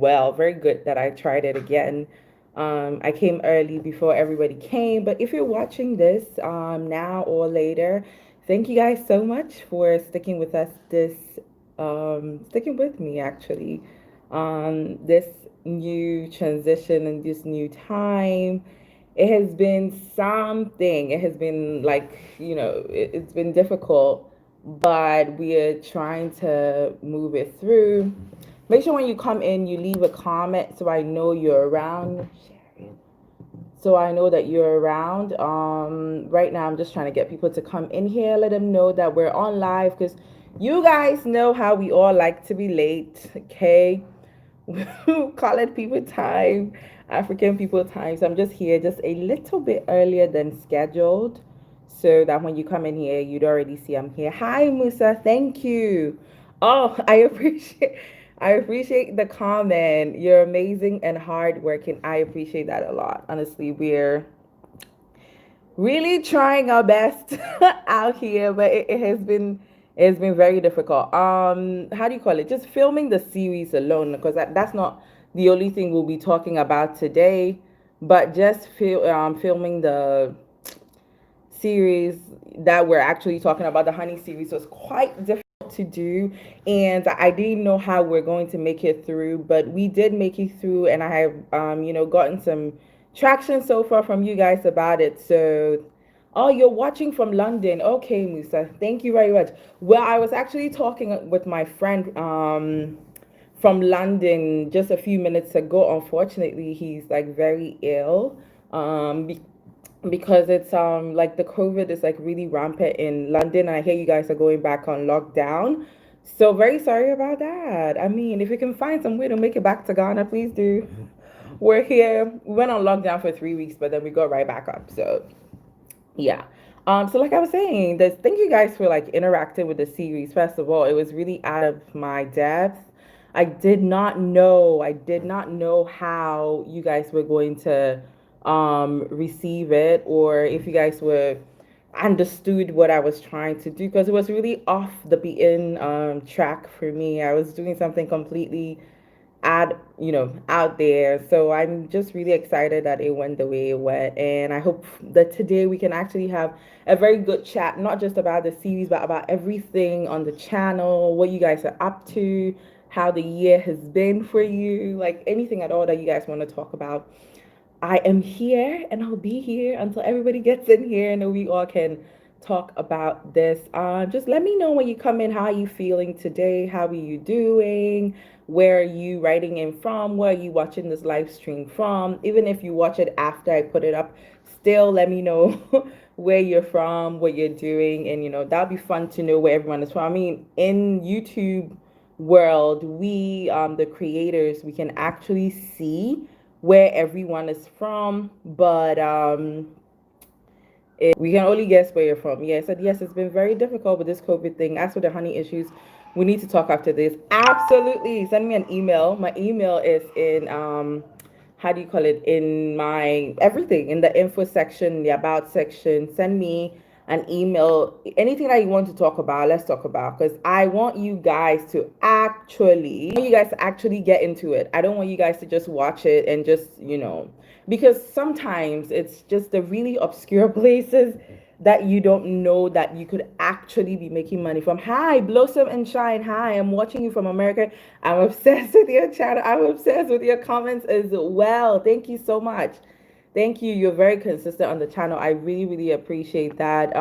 well, very good that I tried it again. I came early before everybody came, but if you're watching this now or later, thank you guys so much for sticking with us sticking with me actually, this new transition and this new time. It has been something. It has been like, it's been difficult, but we are trying to move it through. Make sure when you come in, you leave a comment so I know you're around. So I know that you're around. Right now, I'm just trying to get people to come in here, let them know that we're on live because you guys know how we all like to be late, okay? Call it people time, African people time. So I'm just here just a little bit earlier than scheduled so that when you come in here, you'd already see I'm here. Hi, Musa. Thank you. Oh, I appreciate the comment. You're amazing and hardworking. I appreciate that a lot. Honestly, we're really trying our best out here, but it's been very difficult. How do you call it? Just filming the series alone, because that's not the only thing we'll be talking about today, but just filming the series that we're actually talking about, the honey series, was quite difficult to do, and I didn't know how we're going to make it through, but we did make it through, and I have gotten some traction so far from you guys about it. So, oh, you're watching from London. Okay, Musa, thank you very much. Well, I was actually talking with my friend from London just a few minutes ago. Unfortunately, he's like very ill. Because it's like the COVID is like really rampant in London, and I hear you guys are going back on lockdown. So very sorry about that. I mean, if you can find some way to make it back to Ghana, please do. We're here. We went on lockdown for 3 weeks, but then we got right back up. So yeah. So like I was saying, this thank you guys for like interacting with the series. First of all, it was really out of my depth. I did not know how you guys were going to receive it, or if you guys were understood what I was trying to do, because it was really off the beaten track for me. I was doing something completely out there. So I'm just really excited that it went the way it went, and I hope that today we can actually have a very good chat, not just about the series, but about everything on the channel, what you guys are up to, how the year has been for you, like anything at all that you guys want to talk about. I am here and I'll be here until everybody gets in here and we all can talk about this. Just let me know when you come in, how are you feeling today? How are you doing? Where are you writing in from? Where are you watching this live stream from? Even if you watch it after I put it up, still let me know where you're from, what you're doing, and that'll be fun to know where everyone is from. I mean, in YouTube world, we the creators, we can actually see where everyone is from, but we can only guess where you're from. Yeah, I said yes, it's been very difficult with this COVID thing. As for the honey issues, we need to talk after this. Absolutely. Send me an email. My email is in how do you call it? In my everything, in the info section, the about section. Send me an email. Anything that you want to talk about, let's talk about. Because I want you guys to actually get into it. I don't want you guys to just watch it and just, because sometimes it's just the really obscure places that you don't know that you could actually be making money from. Hi, Blossom and Shine. Hi, I'm watching you from America. I'm obsessed with your channel. I'm obsessed with your comments as well. Thank you so much. Thank you. You're very consistent on the channel. I really, really appreciate that.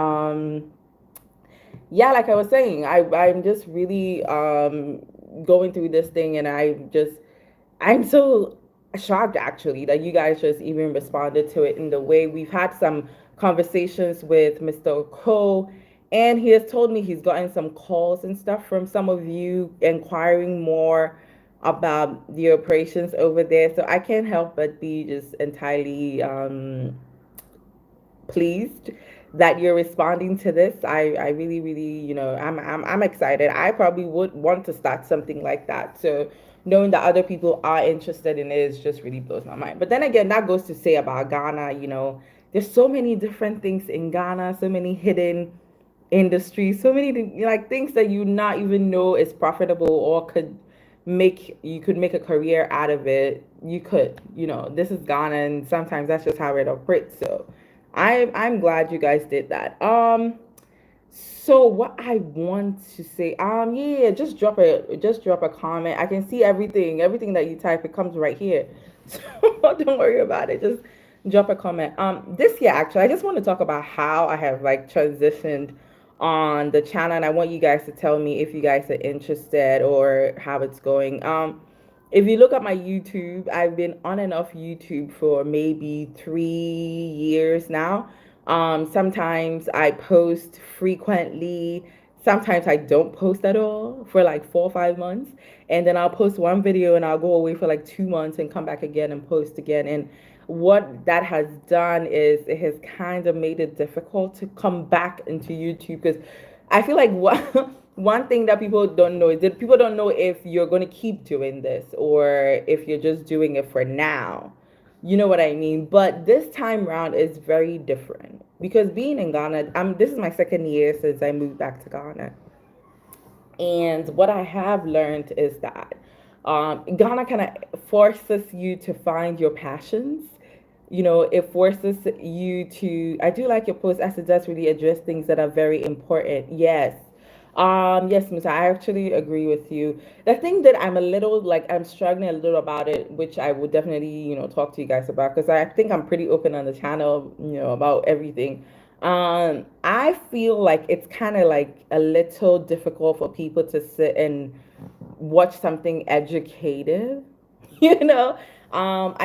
Yeah, like I was saying, I'm just really going through this thing, and I'm so shocked actually that you guys just even responded to it in the way. We've had some conversations with Mr. Cole, and he has told me he's gotten some calls and stuff from some of you inquiring more about the operations over there. So I can't help but be just entirely pleased that you're responding to this. I really, really, I'm excited. I probably would want to start something like that. So knowing that other people are interested in it is just really blows my mind. But then again, that goes to say about Ghana, there's so many different things in Ghana, so many hidden industries, so many like things that you not even know is profitable or could you could make a career out of it, you could. This is Ghana, and sometimes that's just how it operates. So I'm glad you guys did that. So what I want to say, yeah, just drop a comment. I can see everything that you type. It comes right here, so don't worry about it. Just drop a comment. This year actually, I just want to talk about how I have like transitioned on the channel, and I want you guys to tell me if you guys are interested or how it's going. If you look at my YouTube, I've been on and off YouTube for maybe 3 years now. Sometimes I post frequently. Sometimes I don't post at all for like 4 or 5 months. And then I'll post one video and I'll go away for like 2 months and come back again and post again. And what that has done is it has kind of made it difficult to come back into YouTube, because I feel like one thing that people don't know is that people don't know if you're going to keep doing this or if you're just doing it for now. You know what I mean? But this time round is very different because being in Ghana, this is my second year since I moved back to Ghana. And what I have learned is that Ghana kind of forces you to find your passions. It forces you to. I do like your post as it does really address things that are very important. Yes. Yes, Miss, I actually agree with you. The thing that I'm a little like I'm struggling a little about it, which I would definitely, talk to you guys about, because I think I'm pretty open on the channel, about everything. I feel like it's kind of like a little difficult for people to sit and watch something educative. you know I'm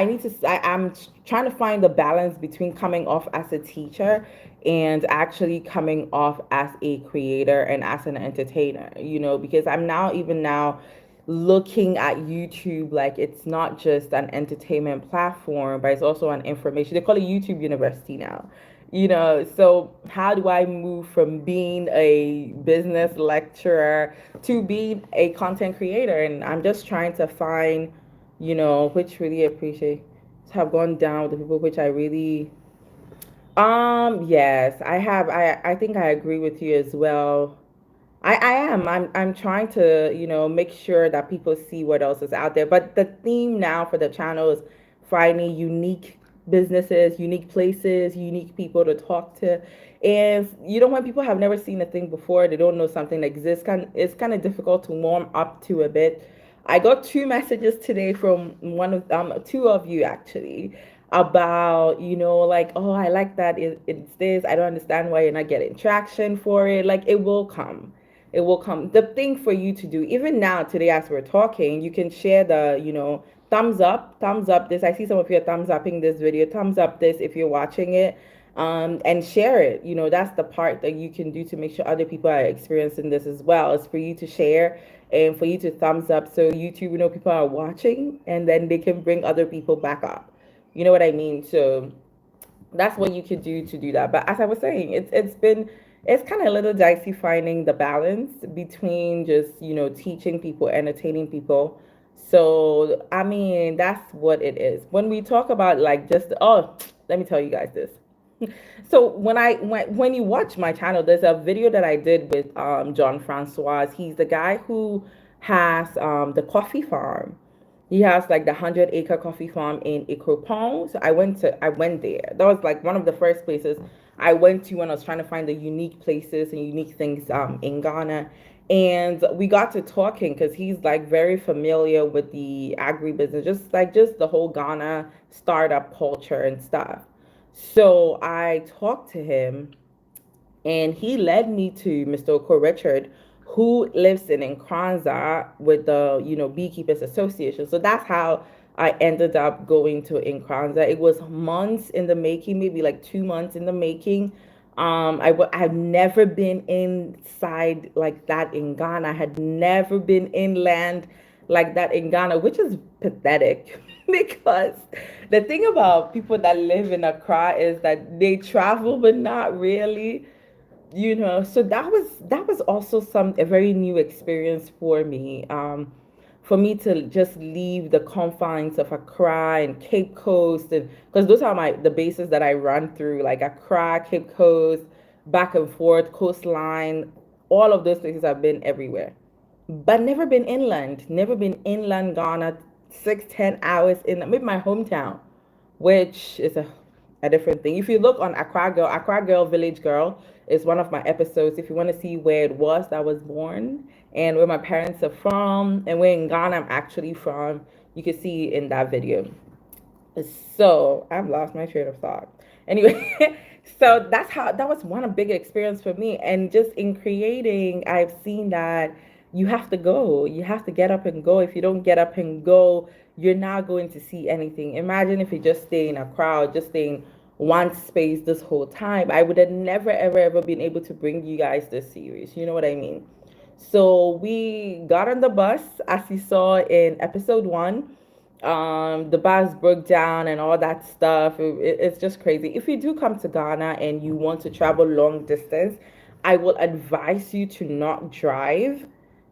trying to find the balance between coming off as a teacher and actually coming off as a creator and as an entertainer, because I'm now, even now, looking at YouTube like it's not just an entertainment platform, but it's also an information. They call it YouTube University now. So how do I move from being a business lecturer to being a content creator? And I'm just trying to find, which really appreciate have gone down with the people which I really yes, I have. I think I agree with you as well. I am. I'm trying to, make sure that people see what else is out there. But the theme now for the channel is finding unique businesses, unique places, unique people to talk to. And when people have never seen a thing before, they don't know something exists, it's kind of difficult to warm up to a bit. I got two messages today from two of you actually about, like, oh, I like that it's this. I don't understand why you're not getting traction for it. Like, it will come. It will come. The thing for you to do, even now, today, as we're talking, you can share the, thumbs up this. I see some of you are thumbs upping this video. Thumbs up this if you're watching it, and share it. That's the part that you can do to make sure other people are experiencing this as well. It's for you to share and for you to thumbs up so YouTube, people are watching, and then they can bring other people back up. You know what I mean? So that's what you could do to do that. But as I was saying, it's kind of a little dicey finding the balance between just, teaching people, entertaining people. So I mean, that's what it is. When we talk about like just, oh, let me tell you guys this. So when you watch my channel, there's a video that I did with John Francois. He's the guy who has the coffee farm. He has like the 100-acre coffee farm in Ikropong. So I went there. That was like one of the first places I went to when I was trying to find the unique places and unique things in Ghana. And we got to talking because he's like very familiar with the agribusiness, just the whole Ghana startup culture and stuff. So I talked to him and he led me to Mr. Oko Richard, who lives in Nkranza with the Beekeepers Association. So that's how I ended up going to Nkranza. It was months in the making, maybe like 2 months in the making. I've never been inside like that in Ghana. I had never been inland like that in Ghana, which is pathetic because the thing about people that live in Accra is that they travel but not really. So that was also a very new experience for me, for me to just leave the confines of Accra and Cape Coast, and because those are the bases that I run through, like Accra, Cape Coast, back and forth, coastline, all of those places. I've been everywhere. but never been inland. Never been inland Ghana, 6, 10 hours in maybe my hometown, which is a different thing. If you look on Accra Girl, Village Girl is one of my episodes. If you want to see where it was that I was born and where my parents are from and where in Ghana I'm actually from, you can see in that video. So I've lost my train of thought. Anyway, so that was one of big experience for me. And just in creating, I've seen that you have to go. You have to get up and go. If you don't get up and go, you're not going to see anything. Imagine if you just stay in a crowd, just stay in one space this whole time. I would have never, ever, ever been able to bring you guys this series. You know what I mean? So we got on the bus, as you saw in episode 1. The bus broke down and all that stuff. It's just crazy. If you do come to Ghana and you want to travel long distance, I will advise you to not drive.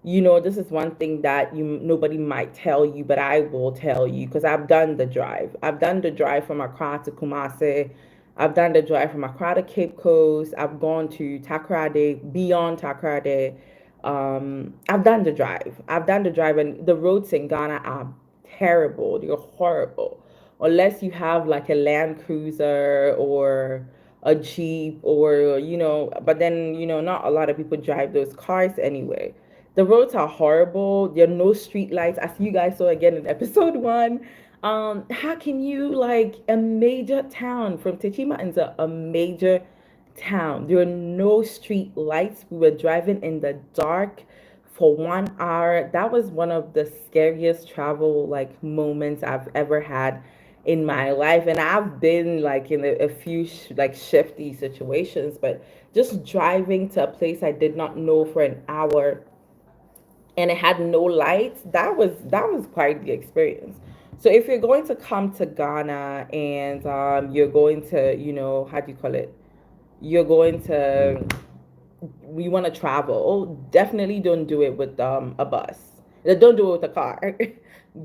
This is one thing that you nobody might tell you, but I will tell you because I've done the drive. I've done the drive from Accra to Kumasi. I've done the drive from Accra to Cape Coast. I've gone to Takoradi, beyond Takoradi. I've done the drive. I've done the drive, and the roads in Ghana are terrible. They're horrible. Unless you have like a Land Cruiser or a Jeep or, but then, not a lot of people drive those cars anyway. The roads are horrible. There are no street lights, as you guys saw again in episode 1. How can you like a major town from Techima into a major town? There are no street lights. We were driving in the dark for 1 hour. That was one of the scariest travel like moments I've ever had in my life. And I've been like in a few like shifty situations, but just driving to a place I did not know for an hour and it had no lights, that was quite the experience. So if you're going to come to Ghana and you're going to, how do you call it, you're going to you want to travel, definitely don't do it with a bus. Don't do it with a car.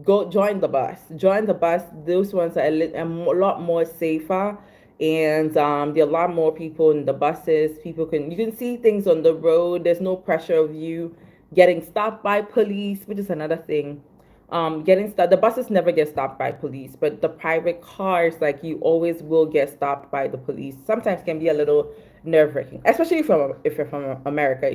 Go join the bus. Join the bus. Those ones are a lot more safer, and there are a lot more people in the buses. You can see things on the road. There's no pressure of you getting stopped by police, which is another thing. Getting stopped. The buses never get stopped by police, but the private cars, like you always will get stopped by the police. Sometimes can be a little nerve wracking, especially if you're from America,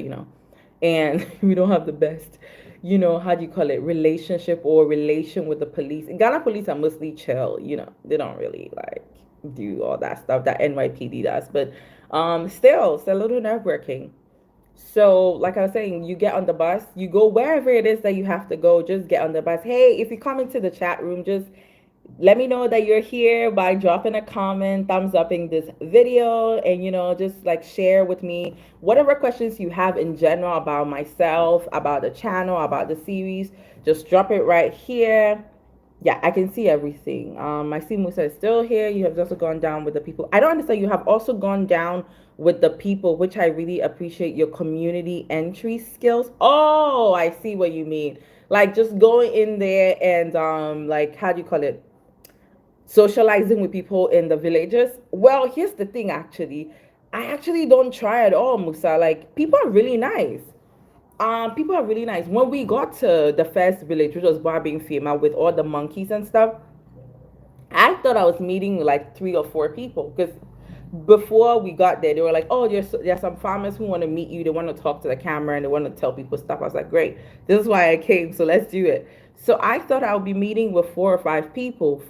and we don't have the best, how do you call it, relationship or relation with the police. Ghana police are mostly chill, they don't really like do all that stuff that NYPD does, but still, it's a little nerve wracking. So, like I was saying, you get on the bus, you go wherever it is that you have to go, just get on the bus. Hey, if you come into the chat room, just let me know that you're here by dropping a comment, thumbs upping this video, and just like share with me whatever questions you have in general about myself, about the channel, about the series. Just drop it right here. Yeah, I can see everything. I see Musa is still here. You have also gone down with the people. I don't understand. You have also gone down with the people, which I really appreciate your community entry skills. Oh, I see what you mean. Like just going in there and like how do you call it? Socializing with people in the villages. Well, here's the thing actually. I actually don't try at all, Musa. Like people are really nice. People are really nice. When we got to the first village, which was Barbing Fema with all the monkeys and stuff, I thought I was meeting like 3 or 4 people because before we got there, they were like, "Oh, there's some farmers who want to meet you. They want to talk to the camera and they want to tell people stuff." I was like, "Great, this is why I came. So let's do it." So I thought I would be meeting with 4 or 5 people.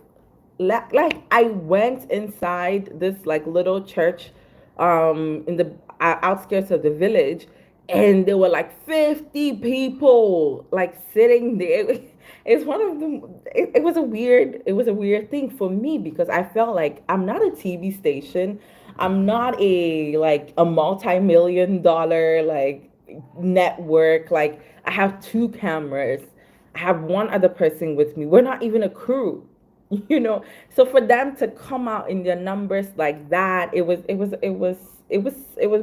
Like I went inside this like little church, in the outskirts of the village, and there were like 50 people like sitting there. It's one of them. It was a weird thing for me because I felt like I'm not a TV station. I'm not a multi-million dollar like network. Like I have 2 cameras. I have one other person with me. We're not even a crew. you know so for them to come out in their numbers like that, it was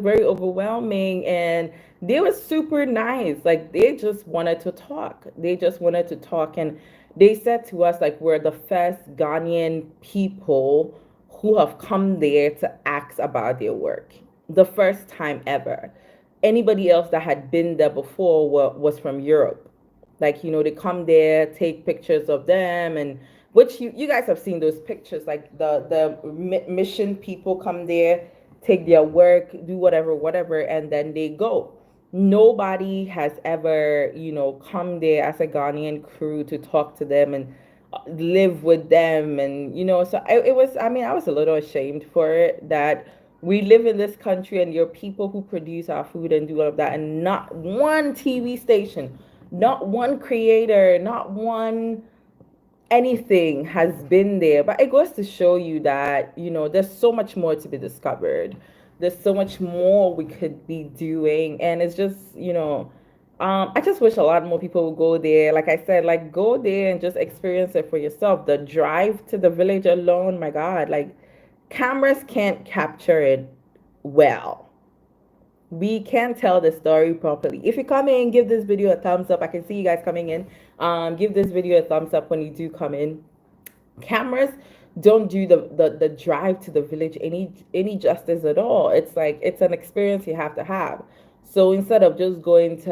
very overwhelming, and they were super nice. Like they just wanted to talk, and they said to us like we're the first Ghanaian people who have come there to ask about their work, the first time ever. anybody else that had been there before was from Europe. Like, they come there, take pictures of them, and which you guys have seen those pictures. Like the mission people come there, take their work, do whatever, and then they go. Nobody has ever, come there as a Ghanaian crew to talk to them and live with them. And so it was, I mean, I was a little ashamed for it, that we live in this country and you're people who produce our food and do all of that, and not one TV station, not one creator, not one anything has been there. But it goes to show you that, there's so much more to be discovered. There's so much more we could be doing. And it's just, I just wish a lot more people would go there. Like I said, like, go there and just experience it for yourself. The drive to the village alone, my God, like, cameras can't capture it well. We can't tell the story properly. If you come in, give this video a thumbs up. I can see you guys coming in. Give this video a thumbs up when you do come in. Cameras don't do the drive to the village any justice at all. It's like, it's an experience you have to have. So instead of just going to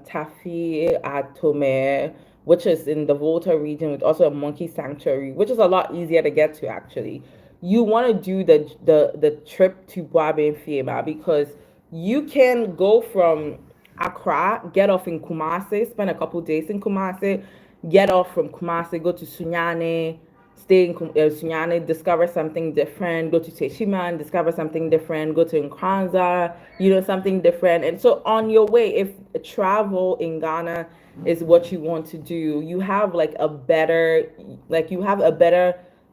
Tafi Atome, which is in the Volta region, with also a monkey sanctuary, which is a lot easier to get to actually, you want to do the trip to Boabe Fiema, because you can go from Accra, get off in Kumasi, spend a couple days in Kumasi, get off from Kumasi, go to Sunyane, stay in Sunyane, discover something different, go to Teshiman, discover something different, go to Nkranza, something different. And so on your way, if travel in Ghana is what you want to do, you have a better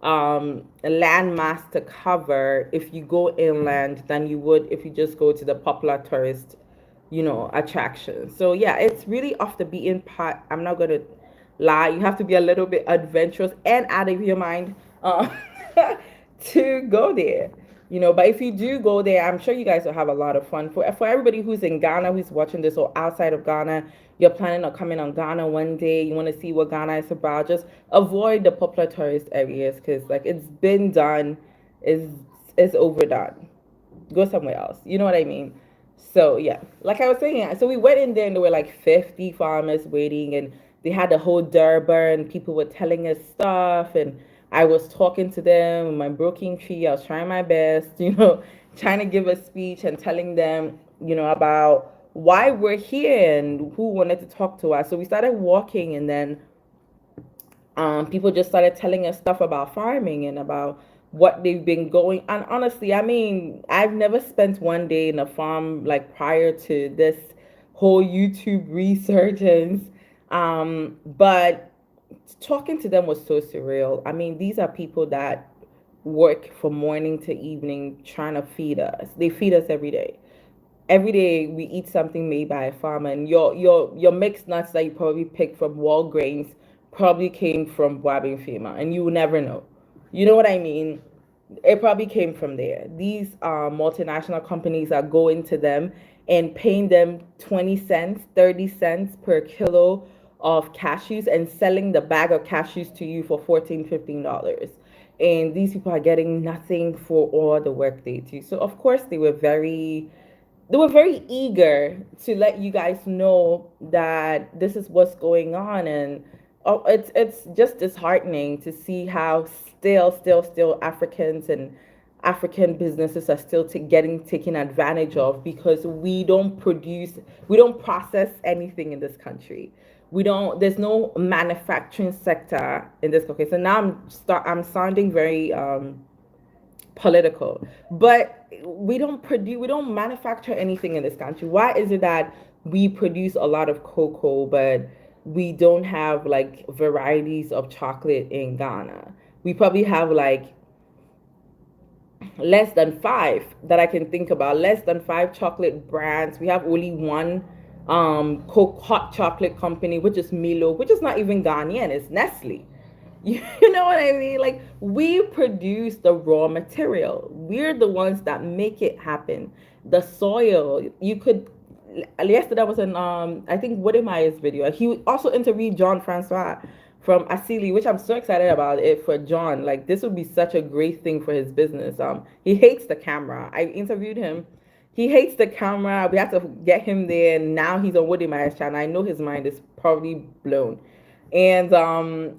landmass to cover if you go inland than you would if you just go to the popular tourist, attractions. So yeah, it's really off the beaten path. I'm not gonna lie. You have to be a little bit adventurous and out of your mind to go there. But if you do go there, I'm sure you guys will have a lot of fun. For everybody who's in Ghana, who's watching this, or outside of Ghana, you're planning on coming on Ghana one day, you want to see what Ghana is about, just avoid the popular tourist areas, because it's been done, is overdone. Go somewhere else. You know what I mean? So yeah, like I was saying, so we went in there and there were like 50 farmers waiting, and they had the whole Durbar, and people were telling us stuff, and I was talking to them in my broken tree. I was trying my best, trying to give a speech and telling them, about why we're here and who wanted to talk to us. So we started walking, and then people just started telling us stuff about farming and about what they've been going. And honestly, I mean, I've never spent one day in a farm like prior to this whole YouTube resurgence. But talking to them was so surreal. I mean, these are people that work from morning to evening trying to feed us. They feed us every day. Every day we eat something made by a farmer, and your mixed nuts that you probably picked from Walgreens probably came from Boabe Fema, and you will never know. You know what I mean? It probably came from there. These multinational companies are going to them and paying them 20 cents, 30 cents per kilo of cashews, and selling the bag of cashews to you for $14, $15. And these people are getting nothing for all the work they do. So of course they were very eager to let you guys know that this is what's going on. And it's just disheartening to see how still Africans and African businesses are still getting taken advantage of, because we don't process anything in this country. There's no manufacturing sector in this country. So now I'm sounding very political, but we don't manufacture anything in this country. Why is it that we produce a lot of cocoa, but we don't have like varieties of chocolate in Ghana? We probably have like less than five that I can think about, less than five chocolate brands. We have only one hot chocolate company, which is Milo, which is not even Ghanaian, it's Nestle. You know what I mean? Like, we produce the raw material. We're the ones that make it happen. The soil, yesterday I was in I think Wodemaya's video. He also interviewed John Francois from Asili, which I'm so excited about it for John. Like, this would be such a great thing for his business. He hates the camera. I interviewed him He hates the camera. We have to get him there. Now he's on Woody Myers channel. I know his mind is probably blown. And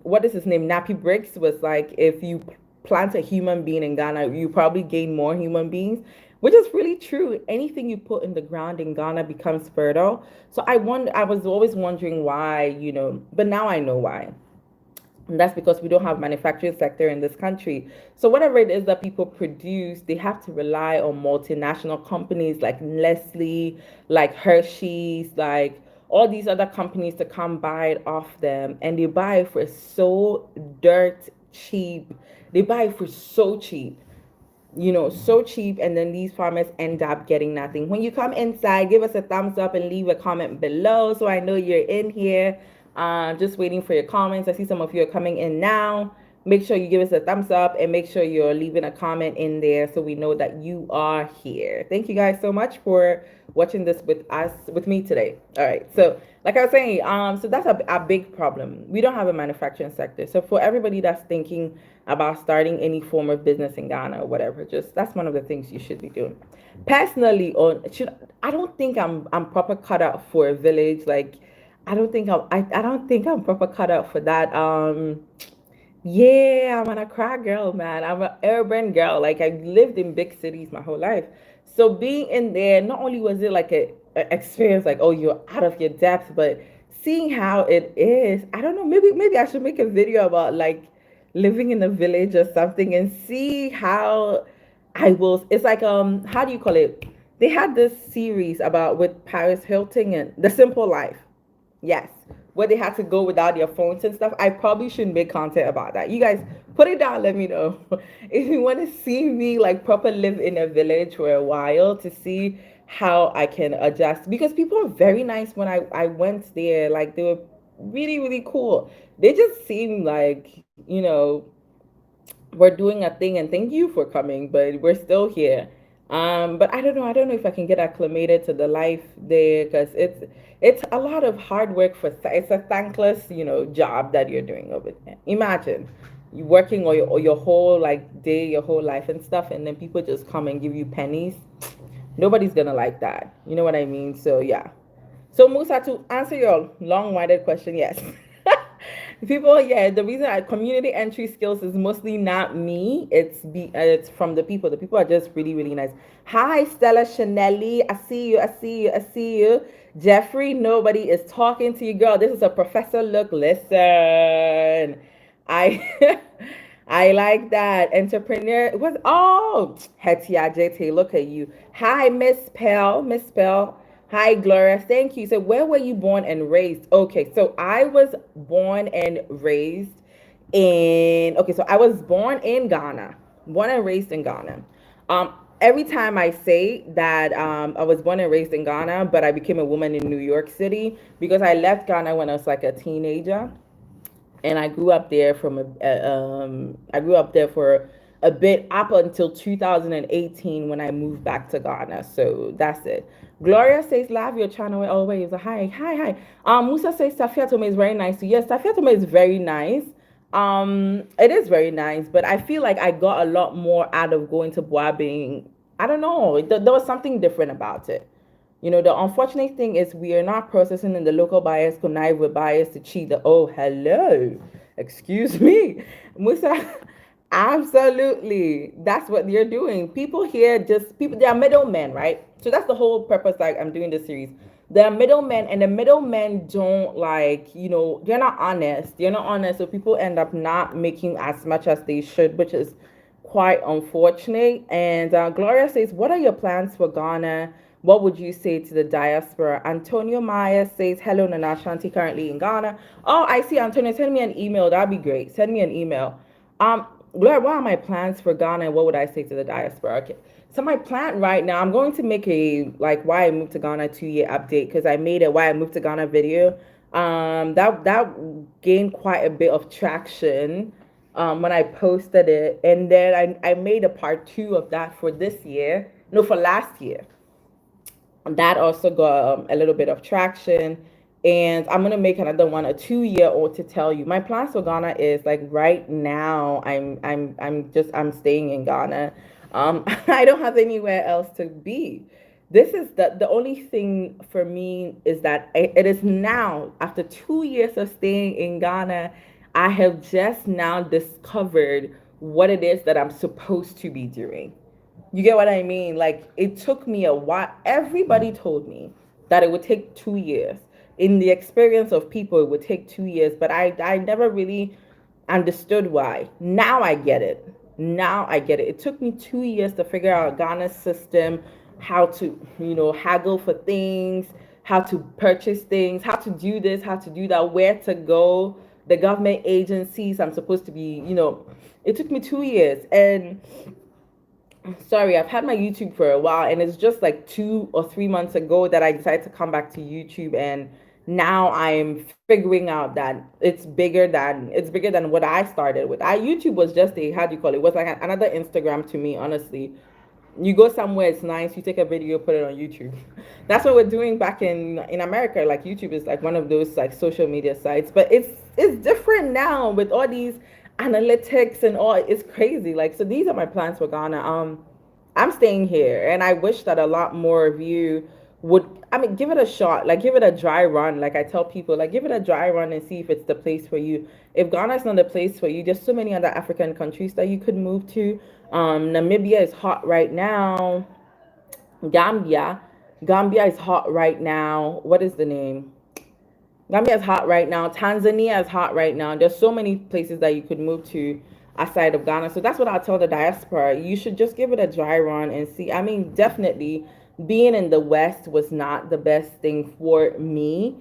what is his name? Nappy Bricks was like, if you plant a human being in Ghana, you probably gain more human beings, which is really true. Anything you put in the ground in Ghana becomes fertile. So I was always wondering why, but now I know why. And that's because we don't have manufacturing sector in this country. So whatever it is that people produce, they have to rely on multinational companies like Nestle, like Hershey's, like all these other companies to come buy it off them. And they buy it for so dirt cheap. They buy it for so cheap, so cheap, and then these farmers end up getting nothing. When you come inside, give us a thumbs up and leave a comment below so I know you're in here. Just waiting for your comments. I see some of you are coming in now. Make sure you give us a thumbs up and make sure you're leaving a comment in there so we know that you are here. Thank you guys so much for watching this with me today. All right, so like I was saying, so that's a big problem. We don't have a manufacturing sector. So for everybody that's thinking about starting any form of business in Ghana or whatever, just that's one of the things you should be doing. Personally, I don't think I'm proper cut out for a village. Like I don't think I'm proper cut out for that. Yeah, I'm an Accra girl, man. I'm an urban girl. Like I lived in big cities my whole life. So being in there, not only was it like a experience, like, oh, you're out of your depth, but seeing how it is, I don't know, maybe I should make a video about like living in a village or something and see how it's like how do you call it? They had this series about with Paris Hilton and The Simple Life. Yes, where they had to go without their phones and stuff. I probably shouldn't make content about that. You guys put it down, let me know. If you want to see me like proper live in a village for a while to see how I can adjust. Because people are very nice when I went there. Like they were really, really cool. They just seemed like, we're doing a thing and thank you for coming, but we're still here. But I don't know if I can get acclimated to the life there because it's a lot of hard work it's a thankless, job that you're doing over there. Imagine you working or your whole like day, your whole life and stuff, and then people just come and give you pennies. Nobody's gonna like that. You know what I mean? So yeah. So Musa, to answer your long-winded question, yes. People, yeah, the reason community entry skills is mostly not me. It's from the people. The people are just really, really nice. Hi, Stella Chanelli. I see you. I see you. I see you. Jeffrey, nobody is talking to you, girl. This is a professor look. Listen. I I like that. Entrepreneur. What? Oh, Hetia JT. Look at you. Hi, Miss Pell. Miss Pell. Hi, Gloria. Thank you. So, where were you born and raised? Okay, so I was born and raised okay, so I was born in Ghana, born and raised in Ghana. Every time I say that I was born and raised in Ghana, but I became a woman in New York City because I left Ghana when I was like a teenager and I grew up there I grew up there for a bit up until 2018 when I moved back to Ghana. So that's it. Gloria says, "Love your channel always." Hi, hi, hi. Musa says, "Safia Tome is very nice." So yes, Safia Tome is very nice. It is very nice, but I feel like I got a lot more out of going to Boabing. I don't know. There was something different about it. The unfortunate thing is we are not processing in the local bias, connive with bias to cheat oh, hello. Excuse me. Musa, absolutely. That's what you're doing. People here they are middlemen, right? So that's the whole purpose like I'm doing this series. They're middlemen and the middlemen don't they're not honest. They're not honest. So people end up not making as much as they should, which is quite unfortunate. And Gloria says, "What are your plans for Ghana? What would you say to the diaspora?" Antonio Maya says, "Hello, Nana Shanti, currently in Ghana." Oh, I see, Antonio. Send me an email. That'd be great. Send me an email. Gloria, what are my plans for Ghana? And what would I say to the diaspora? Okay. So my plan right now, I'm going to make a like why I moved to Ghana 2-year update because I made a why I moved to Ghana video. That gained quite a bit of traction when I posted it, and then I made a part 2 of that for this year. No, for last year. That also got a little bit of traction, and I'm gonna make another one a 2-year old to tell you my plans for Ghana is like right now I'm staying in Ghana. I don't have anywhere else to be. this is the only thing for me is that it is now, after 2 years of staying in Ghana, I have just now discovered what it is that I'm supposed to be doing. You get what I mean? Like, it took me a while. Everybody told me that it would take 2 years. In the experience of people, it would take 2 years, but I never really understood why. Now I get it. Now I get it. It took me 2 years to figure out Ghana's system, how to, haggle for things, how to purchase things, how to do this, how to do that, where to go, the government agencies I'm supposed to be, it took me 2 years. And sorry, I've had my YouTube for a while, and it's just like 2 or 3 months ago that I decided to come back to YouTube, and now I'm figuring out that it's bigger than what I started with. I YouTube was just a, how do you call it? It was like another Instagram to me, honestly. You go somewhere, it's nice, you take a video, put it on YouTube. That's what we're doing back in America. Like, YouTube is like one of those like social media sites, but it's different now with all these analytics and all. It's crazy. Like, so these are my plans for Ghana. I'm staying here, and I wish that a lot more of you would, I mean, give it a shot. Like, give it a dry run. Like, I tell people, like, give it a dry run and see if it's the place for you. If Ghana is not the place for you, there's so many other African countries that you could move to. Namibia is hot right now. Gambia. Gambia is hot right now. What is the name? Gambia is hot right now. Tanzania is hot right now. There's so many places that you could move to outside of Ghana. So that's what I'll tell the diaspora. You should just give it a dry run and see. I mean, definitely being in the West was not the best thing for me.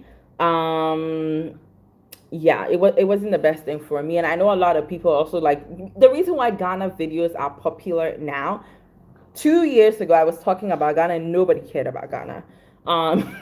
Yeah, it wasn't the best thing for me. And I know a lot of people also, like, the reason why Ghana videos are popular now. 2 years ago, I was talking about Ghana and nobody cared about Ghana.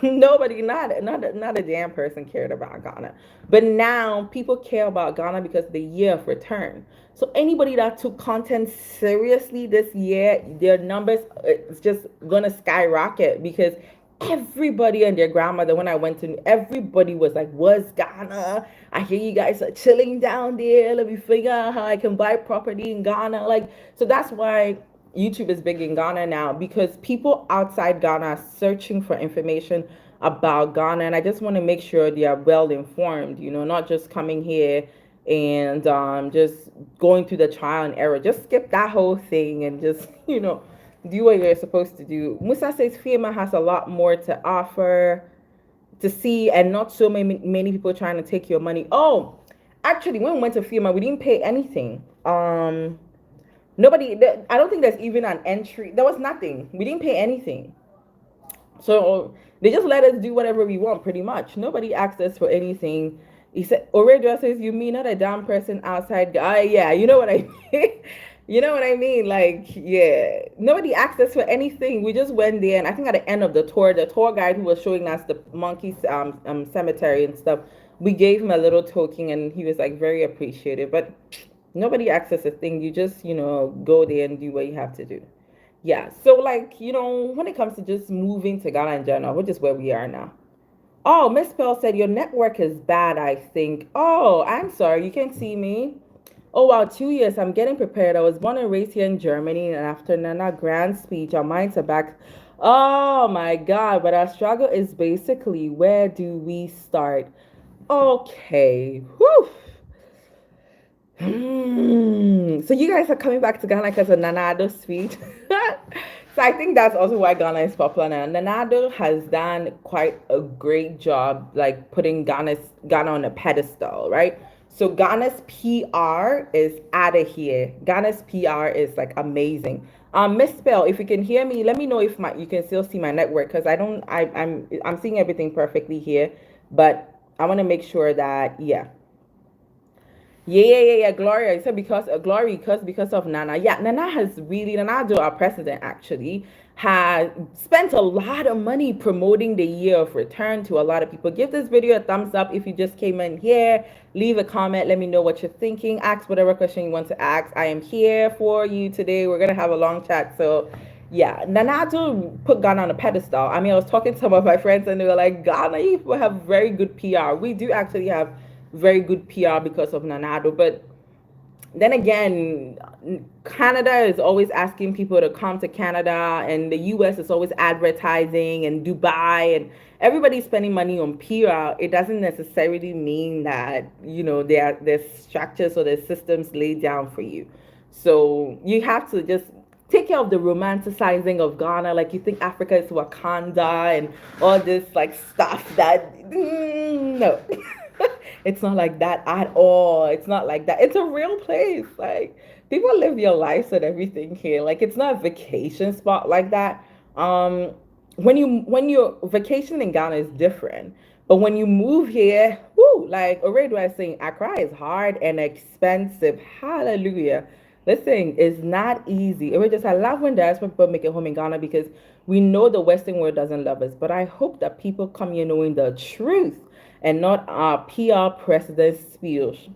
Nobody, not a damn person cared about Ghana. But now people care about Ghana because the year of return. So anybody that took content seriously this year, their numbers it's just gonna skyrocket, because everybody and their grandmother, when I went to, everybody was like, "Was Ghana? I hear you guys are chilling down there. Let me figure out how I can buy property in Ghana." Like, so that's why YouTube is big in Ghana now, because people outside Ghana are searching for information about Ghana, and I just want to make sure they are well informed. Not just coming here and just going through the trial and error. Just skip that whole thing and just do what you're supposed to do. Musa says FEMA has a lot more to offer to see, and not so many people trying to take your money. Oh, actually, when we went to FEMA, we didn't pay anything. Nobody, I don't think there's even an entry. There was nothing. We didn't pay anything. So they just let us do whatever we want, pretty much. Nobody asked us for anything. He said, Orejo says, "You mean not a damn person outside?" Yeah, you know what I mean? You know what I mean? Like, yeah. Nobody asked us for anything. We just went there, and I think at the end of the tour guide who was showing us the monkey cemetery and stuff, we gave him a little token, and he was like very appreciative. But nobody asks us a thing. You just, go there and do what you have to do. Yeah. So, like, when it comes to just moving to Ghana in general, which is where we are now. Oh, Miss Pearl said your network is bad, I think. Oh, I'm sorry. You can't see me. Oh, wow. 2 years. I'm getting prepared. I was born and raised here in Germany, and after Nana grand speech, our minds are back. Oh, my God. But our struggle is basically, where do we start? Okay. Whew. So you guys are coming back to Ghana because of Nanado's speech. So I think that's also why Ghana is popular now. Nanado has done quite a great job, like putting Ghana on a pedestal, right? So Ghana's PR is out of here. Ghana's PR is like amazing. Miss Spell, if you can hear me, let me know if you can still see my network, because I'm seeing everything perfectly here, but I want to make sure that Yeah. Gloria, you said because of Nana. Yeah, Nana, our president, actually has spent a lot of money promoting the year of return to a lot of people. Give this video a thumbs up if you just came in here. Leave a comment. Let me know what you're thinking. Ask whatever question you want to ask. I am here for you today. We're gonna have a long chat. So yeah, Nana put Ghana on a pedestal. I mean, I was talking to some of my friends and they were like, Ghana, you have very good PR. We do actually have very good PR because of Nanado, but Then again, Canada is always asking people to come to Canada, and the US is always advertising, and Dubai, and everybody's spending money on PR. It doesn't necessarily mean that, there's structures or there's systems laid down for you. So you have to just take care of the romanticizing of Ghana. Like, you think Africa is Wakanda and all this like stuff that, no. It's not like that at all. It's not like that. It's a real place. Like, people live your lives and everything here. Like, it's not a vacation spot like that. Um, when you're vacationing in Ghana is different. But when you move here, whoo, like already I was saying, Accra is hard and expensive. Hallelujah. Listen, it's not easy. It was just, I love when diaspora people make it home in Ghana because we know the Western world doesn't love us. But I hope that people come here knowing the truth and not our PR president speech.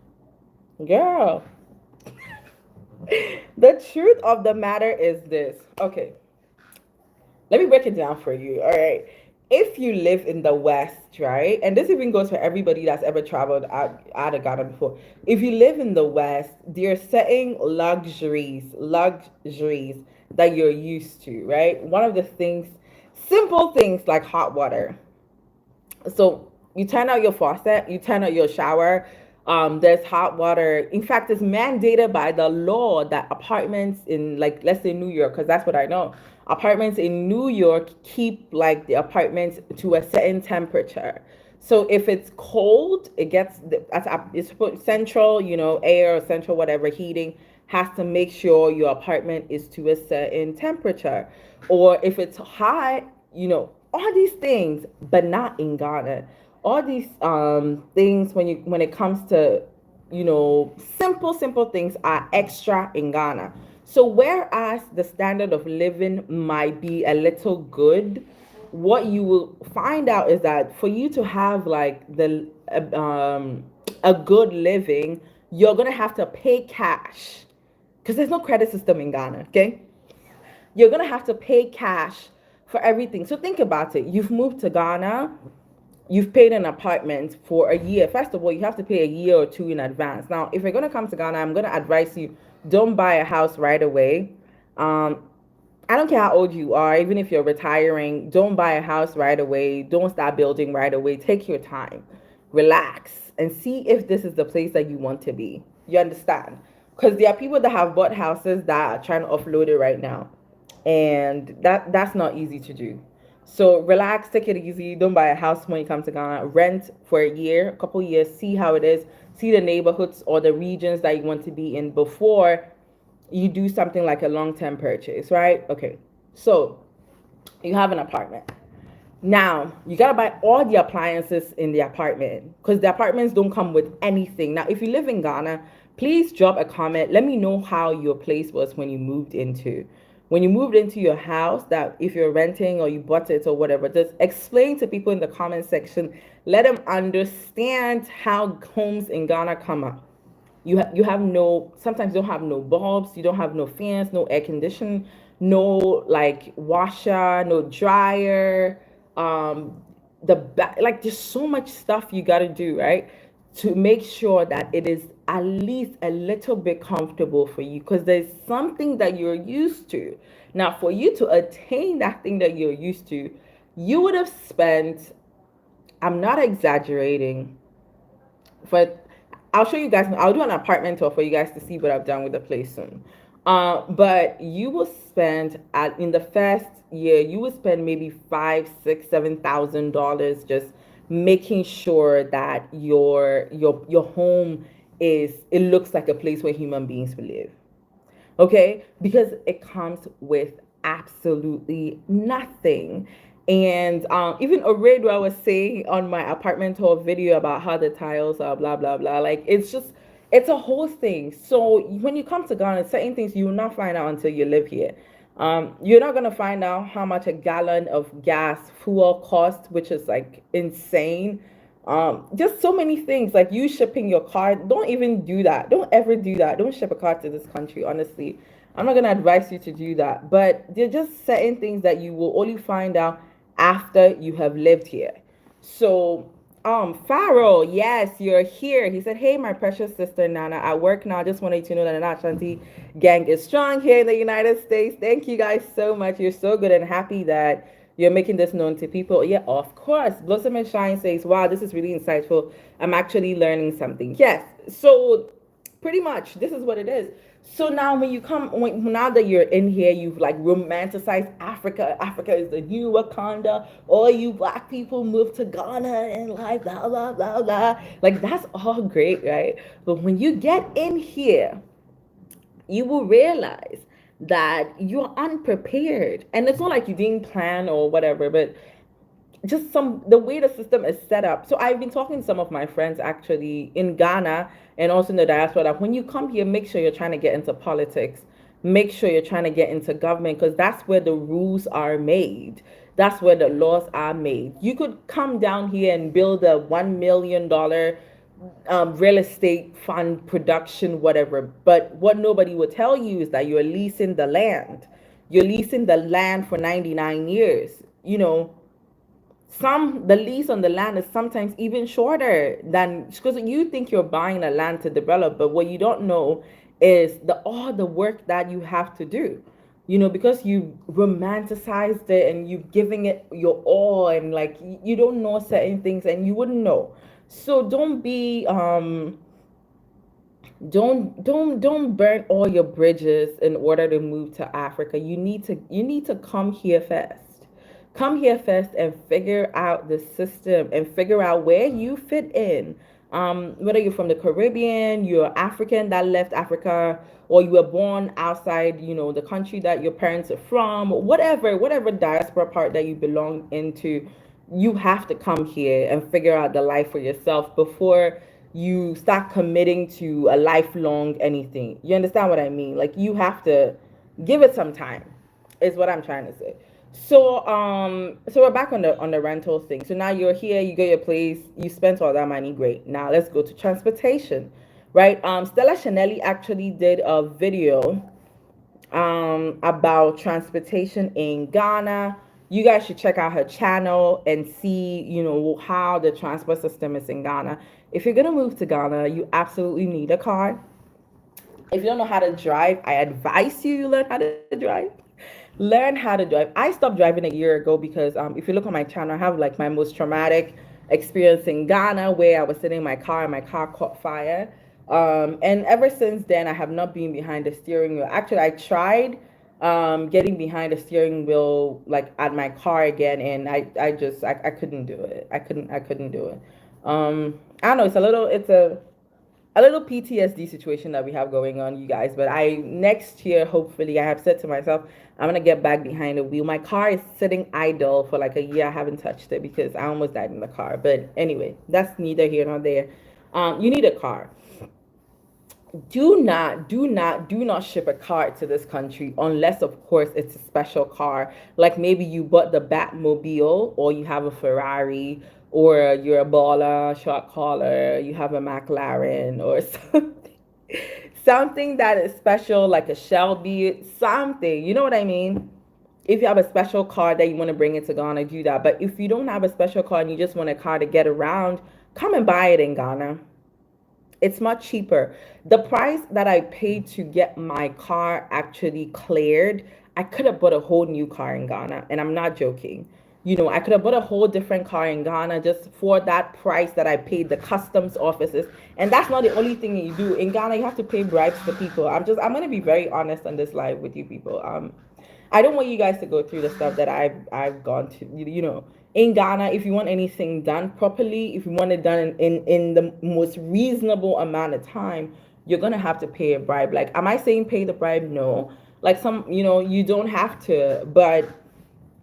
Girl, the truth of the matter is this. Okay, let me break it down for you. All right. If you live in the West, right, and this even goes for everybody that's ever traveled out of Ghana before. If you live in the West, there are certain luxuries that you're used to, right? One of the things, simple things like hot water. So you turn out your faucet, you turn out your shower. There's hot water. In fact, it's mandated by the law that apartments in, like, let's say New York, because that's what I know. Apartments in New York keep like the apartments to a certain temperature. So if it's cold, it gets it's central, air or central whatever heating has to make sure your apartment is to a certain temperature. Or if it's hot, all these things, but not in Ghana. All these things when it comes to simple things are extra in Ghana. So whereas the standard of living might be a little good, what you will find out is that for you to have like a good living, you're gonna have to pay cash because there's no credit system in Ghana. Okay, you're gonna have to pay cash for everything. So think about it. You've moved to Ghana, you've paid an apartment for a year. First of all, you have to pay a year or two in advance. Now, if you're gonna come to Ghana, I'm gonna advise you, don't buy a house right away. Um, I don't care how old you are, even if you're retiring, don't buy a house right away. Don't start building right away. Take your time, relax, and see if this is the place that you want to be. You understand? Because there are people that have bought houses that are trying to offload it right now, and that's not easy to do. So relax, take it easy. Don't buy a house when you come to Ghana. Rent for a year, a couple years, see how it is, see the neighborhoods or the regions that you want to be in before you do something like a long-term purchase, right? Okay, so you have an apartment. Now you gotta buy all the appliances in the apartment because the apartments don't come with anything. Now, if you live in Ghana, please drop a comment. Let me know how your place was when you moved into your house, that if you're renting or you bought it or whatever. Just explain to people in the comment section. Let them understand how homes in Ghana come up. You have no, sometimes you don't have no bulbs, you don't have no fans, no air conditioning, no like washer, no dryer. Like, there's so much stuff you got to do, right, to make sure that it is at least a little bit comfortable for you, because there's something that you're used to. Now, for you to attain that thing that you're used to, you would have spent, I'm not exaggerating, but I'll show you guys. I'll do an apartment tour for you guys to see what I've done with the place soon. But you will spend in the first year, you will spend maybe $5, $6, $7,000 just making sure that your home it looks like a place where human beings will live. Okay, because it comes with absolutely nothing. And even already I was saying on my apartment tour video about how the tiles are blah blah blah, like, it's a whole thing. So when you come to Ghana, certain things you will not find out until you live here. You're not gonna find out how much a gallon of gas fuel costs, which is like insane. Just so many things, like you shipping your car. Don't even do that. Don't ever do that. Don't ship a car to this country, honestly. I'm not gonna advise you to do that. But there are just certain things that you will only find out after you have lived here. So Farrell, yes, you're here. He said, "Hey, my precious sister Nana, at work now. Just wanted to know that the Ashanti gang is strong here in the United States. Thank you guys so much. You're so good and happy that you're making this known to people." Yeah, of course. Blossom and Shine says, "Wow, this is really insightful. I'm actually learning something." Yes. So pretty much this is what it is. So now when you come now that you're in here, you've like romanticized Africa is the new Wakanda. All you black people move to Ghana and like blah blah blah blah, like that's all great, right? But when you get in here, you will realize that you're unprepared, and it's not like you didn't plan or whatever, but just the way the system is set up. So I've been talking to some of my friends actually in Ghana and also in the diaspora that when you come here, make sure you're trying to get into politics, make sure you're trying to get into government, because that's where the rules are made, that's where the laws are made. You could come down here and build a $1 million real estate fund production, whatever, but what nobody will tell you is that you're leasing the land for 99 years, the lease on the land is sometimes even shorter than, because you think you're buying a land to develop, but what you don't know is all the work that you have to do, because you romanticized it and you've giving it your all, and like you don't know certain things and you wouldn't know. So don't burn all your bridges in order to move to Africa. You need to come here first and figure out the system and figure out where you fit in. Whether you're from the Caribbean, you're African that left Africa, or you were born outside, the country that your parents are from, whatever diaspora part that you belong into, you have to come here and figure out the life for yourself before you start committing to a lifelong anything. You understand what I mean? Like you have to give it some time, is what I'm trying to say. So we're back on the rental thing. So now you're here, you get your place, you spent all that money, great. Now let's go to transportation, right? Stella Chanelli actually did a video about transportation in Ghana. You guys should check out her channel and see, how the transport system is in Ghana. If you're gonna move to Ghana, you absolutely need a car. If you don't know how to drive, I advise you learn how to drive. Learn how to drive. I stopped driving a year ago because if you look on my channel, I have like my most traumatic experience in Ghana where I was sitting in my car and my car caught fire. And ever since then, I have not been behind the steering wheel. Actually, I tried getting behind the steering wheel like at my car again, and I couldn't do it. I couldn't do it. I don't know. It's a little PTSD situation that we have going on, you guys. But next year, hopefully, I have said to myself, I'm gonna get back behind the wheel. My car is sitting idle for like a year. I haven't touched it because I almost died in the car. But anyway, that's neither here nor there. You need a car. Do not ship a car to this country unless, of course, it's a special car. Like maybe you bought the Batmobile, or you have a Ferrari, or you're a baller, shot caller, you have a McLaren, or something that is special, like a Shelby, something. You know what I mean? If you have a special car that you want to bring into Ghana, do that. But if you don't have a special car and you just want a car to get around, come and buy it in Ghana. It's much cheaper. The price that I paid to get my car actually cleared, I could have bought a whole new car in Ghana, and I'm not joking. I could have bought a whole different car in Ghana just for that price that I paid the customs offices. And that's not the only thing you do. In Ghana, you have to pay bribes to people. I'm gonna be very honest on this live with you people. I don't want you guys to go through the stuff that I've gone to. In Ghana, if you want anything done properly, if you want it done in the most reasonable amount of time, you're gonna have to pay a bribe. Like, am I saying pay the bribe? No. Like you don't have to, but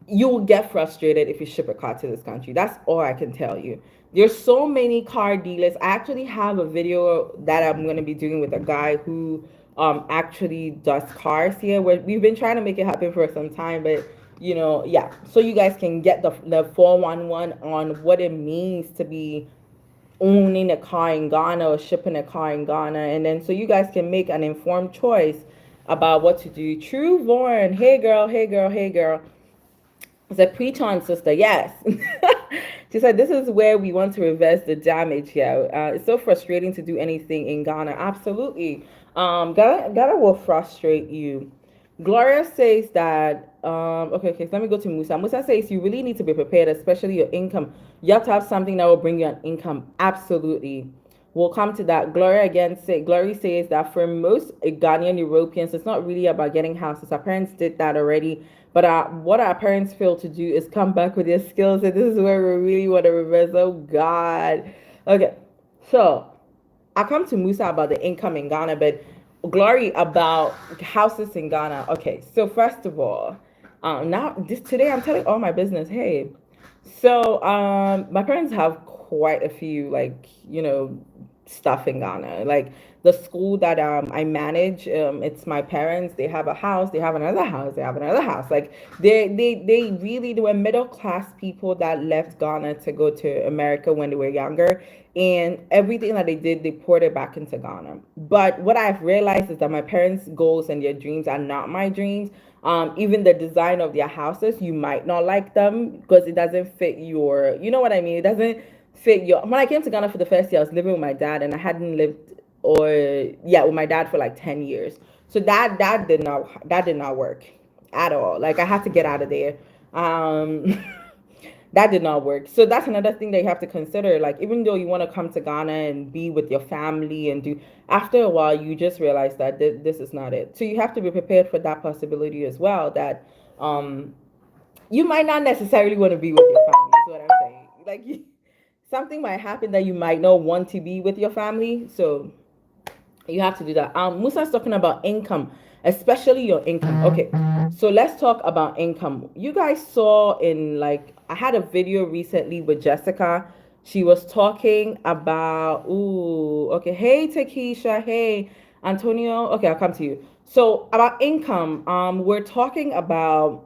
you will get frustrated if you ship a car to this country. That's all I can tell you. There's so many car dealers. I actually have a video that I'm going to be doing with a guy who actually does cars here. We've been trying to make it happen for some time, but yeah. So you guys can get the 411 on what it means to be owning a car in Ghana or shipping a car in Ghana, and then so you guys can make an informed choice about what to do. True Lauren, hey girl. It's a preach on, sister. Yes. She said, "This is where we want to reverse the damage here. It's so frustrating to do anything in Ghana. Absolutely. Ghana will frustrate you." Gloria says that, okay, so let me go to Musa. Musa says you really need to be prepared, especially your income. You have to have something that will bring you an income. Absolutely. We'll come to that. Glory says that for most Ghanaian Europeans, it's not really about getting houses. Our parents did that already. But what our parents fail to do is come back with their skills. And this is where we really want to reverse. Oh, God. Okay. So I come to Musa about the income in Ghana, but Glory about houses in Ghana. Okay, so first of all, now this today I'm telling all my business. Hey, so my parents have quite a few stuff in Ghana. Like the school that I manage, it's my parents. They have a house. They have another house. They have another house. Like they were middle class people that left Ghana to go to America when they were younger, and everything that they did, they poured it back into Ghana. But what I've realized is that my parents' goals and their dreams are not my dreams. Even the design of their houses, you might not like them because it doesn't fit your, you know what I mean? It doesn't fit your. When I came to Ghana for the first year, I was living with my dad, and I hadn't lived, or yeah, with my dad for like 10 years. So that did not work at all. Like I had to get out of there. Um, that did not work. So that's another thing that you have to consider. Like, even though you want to come to Ghana and be with your family and do, after a while, you just realize that this is not it. So you have to be prepared for that possibility as well. That you might not necessarily want to be with your family. Is what I'm saying. Like, something might happen that you might not want to be with your family. So you have to do that. Musa's talking about income, especially your income. Okay, so let's talk about income. You guys saw I had a video recently with Jessica. She was talking about, ooh, okay, hey Takesha, hey Antonio. Okay, I'll come to you. So about income, we're talking about,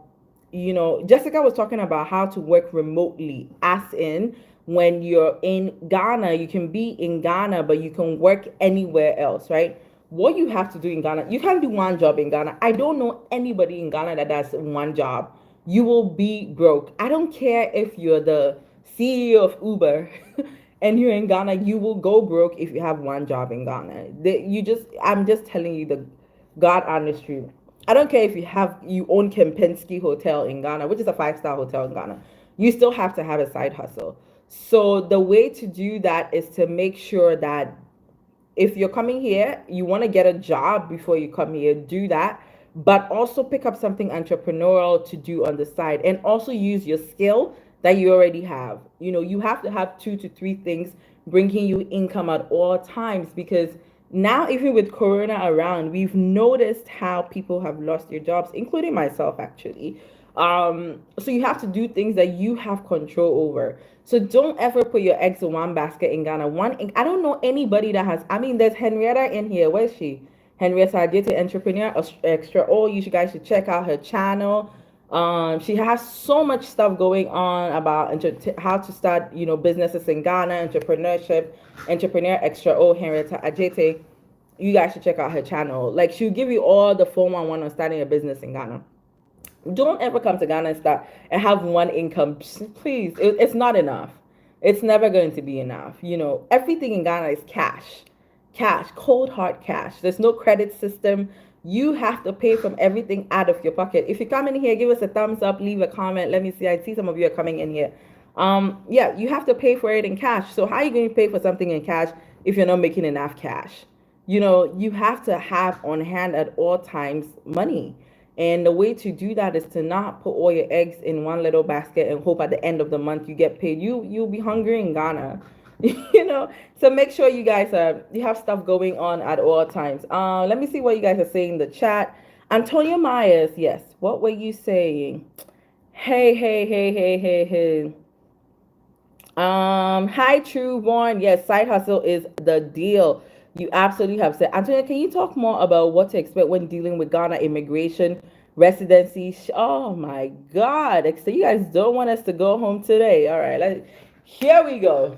Jessica was talking about how to work remotely, as in when you're in Ghana, you can be in Ghana, but you can work anywhere else, right? What you have to do in Ghana, you can't do one job in Ghana. I don't know anybody in Ghana that does one job. You will be broke. I don't care if you're the CEO of Uber and you're in Ghana, you will go broke if you have one job in Ghana. I'm just telling you the God honest truth. I don't care if you own Kempinski Hotel in Ghana, which is a 5-star hotel in Ghana. You still have to have a side hustle. So the way to do that is to make sure that if you're coming here, you want to get a job before you come here, do that. But also pick up something entrepreneurial to do on the side, and also use your skill that you already have. You have to have 2 to 3 things bringing you income at all times, because now, even with Corona around, we've noticed how people have lost their jobs, including myself, actually. So you have to do things that you have control over. So don't ever put your eggs in one basket in Ghana. I don't know anybody that has. I mean, there's Henrietta in here. Where's she? Henrietta Agete, entrepreneur extra. Oh, you guys should check out her channel. She has so much stuff going on about how to start, businesses in Ghana, entrepreneurship, entrepreneur extra. Oh, Henrietta Agete. You guys should check out her channel. Like, she'll give you all the 411 on starting a business in Ghana. Don't ever come to Ghana and start and have one income. Please, it's not enough. It's never going to be enough. Everything in Ghana is cash, cold hard cash. There's no credit system. You have to pay from everything out of your pocket. If you come in here, give us a thumbs up, leave a comment. Let me see. I see some of you are coming in here. Yeah, you have to pay for it in cash. So how are you going to pay for something in cash if you're not making enough cash? You have to have on hand at all times money. And the way to do that is to not put all your eggs in one little basket and hope at the end of the month you get paid. You'll be hungry in Ghana. So make sure you guys you have stuff going on at all times. Let me see what you guys are saying in the chat. Antonio Myers, yes. What were you saying? Hey. Hi, True Born. Yes, side hustle is the deal. You absolutely have said. Antonio, can you talk more about what to expect when dealing with Ghana immigration, residency? Oh my God. So you guys don't want us to go home today. All right, here we go.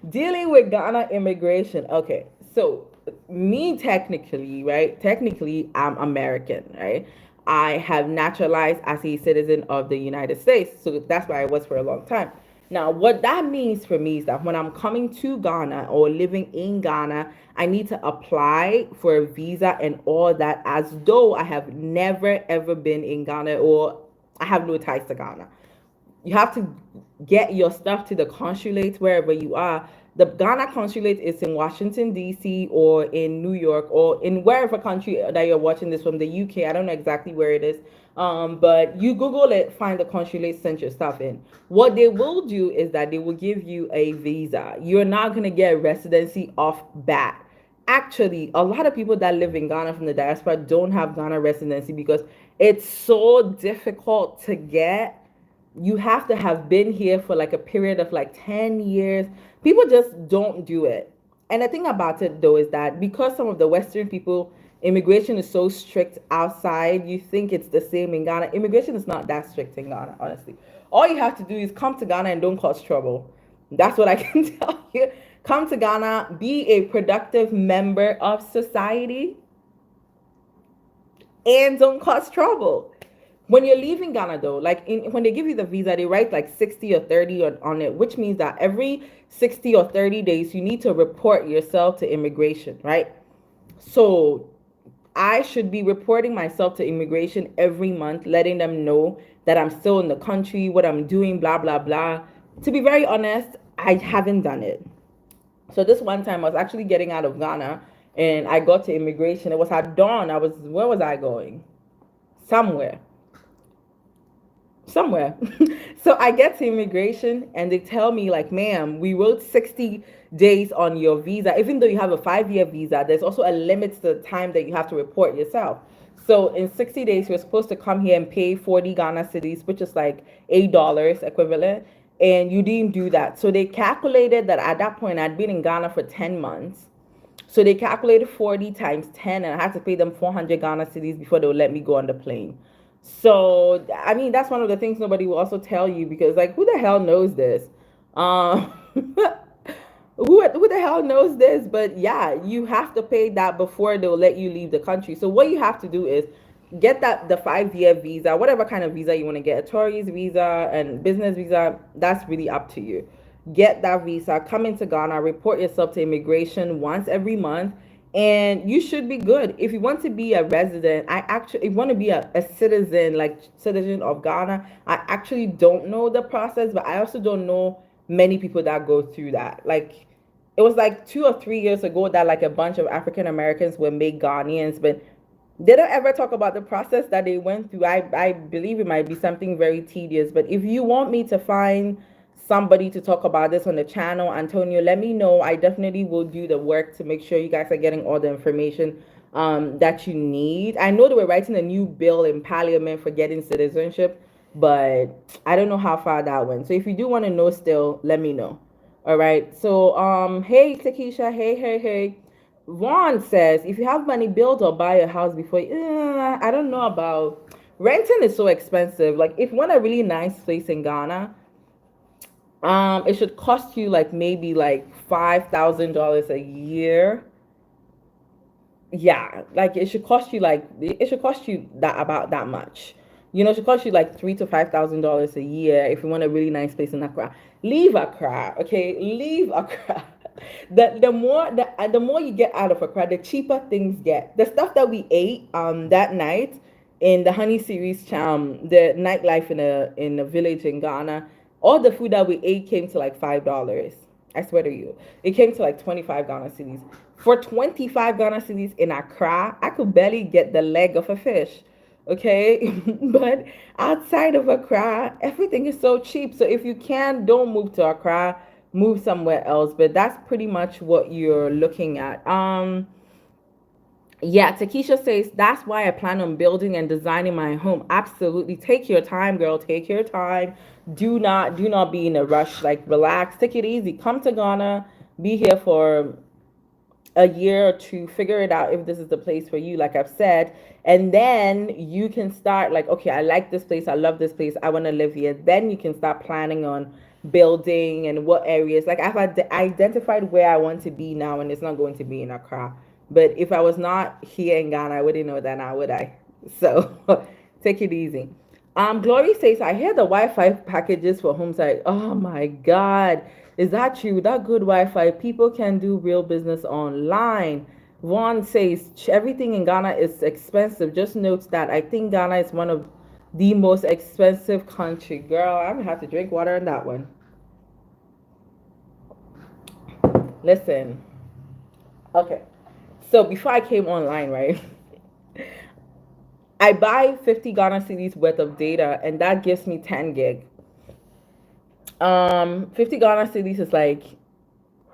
Dealing with Ghana immigration. Okay, so me technically, right? Technically, I'm American, right? I have naturalized as a citizen of the United States. So that's where I was for a long time. Now, what that means for me is that when I'm coming to Ghana or living in Ghana, I need to apply for a visa and all that as though I have never ever been in Ghana or I have no ties to Ghana. You have to get your stuff to the consulate wherever you are. The Ghana consulate is in Washington D.C. or in New York or in wherever country that you're watching this from. The UK, I don't know exactly where it is, but you Google it, find the consulate, send your stuff in. What they will do is that they will give you a visa. You're not gonna get residency off bat. Actually, a lot of people that live in Ghana from the diaspora don't have Ghana residency because it's so difficult to get. You have to have been here for like a period of like 10 years. People just don't do it. And the thing about it though is that because some of the Western people, immigration is so strict outside, you think it's the same in Ghana. Immigration is not that strict in Ghana, honestly. All you have to do is come to Ghana and don't cause trouble. That's what I can tell you. Come to Ghana, be a productive member of society, and don't cause trouble. When you're leaving Ghana though, when they give you the visa, they write like 60 or 30 on it, which means that every 60 or 30 days, you need to report yourself to immigration, right? So I should be reporting myself to immigration every month, letting them know that I'm still in the country, what I'm doing, blah, blah, blah. To be very honest, I haven't done it. So this one time I was actually getting out of Ghana and I got to immigration. It was at dawn. Where was I going? Somewhere. So I get to immigration and they tell me like, ma'am, we wrote 60 days on your visa. Even though you have a 5-year visa, there's also a limit to the time that you have to report yourself. So in 60 days, you're supposed to come here and pay 40 Ghana cedis, which is like $8 equivalent. And you didn't do that. So they calculated that at that point, I'd been in Ghana for 10 months. So they calculated 40 times 10, and I had to pay them 400 Ghana cedis before they would let me go on the plane. So, I mean, that's one of the things nobody will also tell you because, like, who the hell knows this? Who the hell knows this? But yeah, you have to pay that before they'll let you leave the country. So what you have to do is get the 5-year visa, whatever kind of visa you want to get, a tourist visa and business visa. That's really up to you. Get that visa, come into Ghana, report yourself to immigration once every month, and you should be good. If you want to be a resident, if you want to be a citizen, like citizen of Ghana, I actually don't know the process, but I also don't know many people that go through that. Like, it was like 2 or 3 years ago that like a bunch of African Americans were made Ghanaians, but they don't ever talk about the process that they went through. I believe it might be something very tedious, but if you want me to find somebody to talk about this on the channel, Antonio, let me know. I definitely will do the work to make sure you guys are getting all the information that you need. I know they were writing a new bill in Parliament for getting citizenship, but I don't know how far that went. So if you do want to know still, let me know. All right. So hey Takesha, hey. Vaughn says, if you have money, build or buy a house before. I don't know about renting is so expensive. Like if you want a really nice place in Ghana, it should cost you like maybe like $5,000 a year. Yeah, like it should cost you that about that much. It should cost you like $3,000 to $5,000 a year if you want a really nice place in Accra. Leave Accra, okay? Leave Accra. The more you get out of Accra, the cheaper things get. The stuff that we ate that night in the Honey series, the nightlife in a village in Ghana, all the food that we ate came to like $5. I swear to you, it came to like 25 Ghana cedis. For 25 Ghana cedis in Accra, I could barely get the leg of a fish. Okay, but outside of Accra, everything is so cheap. So if you can, don't move to Accra, move somewhere else. But that's pretty much what you're looking at. Yeah, Takesha says that's why I plan on building and designing my home. Absolutely. Take your time, girl. Take your time. Do not be in a rush. Like relax, take it easy. Come to Ghana, be here for a year or two, figure it out if this is the place for you, like I've said, and then you can start like, okay, I like this place, I love this place, I want to live here. Then you can start planning on building and what areas. Like I've identified where I want to be now, and it's not going to be in Accra. But if I was not here in Ghana, I wouldn't know that now, would I? So take it easy. Glory says, I hear the Wi-Fi packages for home site. Oh my God. Is that true? Without good Wi-Fi, people can do real business online. Vaughn says, everything in Ghana is expensive. Just notes that I think Ghana is one of the most expensive country. Girl, I'm gonna have to drink water on that one. Listen. Okay. So before I came online, right? I buy 50 Ghana cedis worth of data and that gives me 10 gig. 50 Ghana cedis is like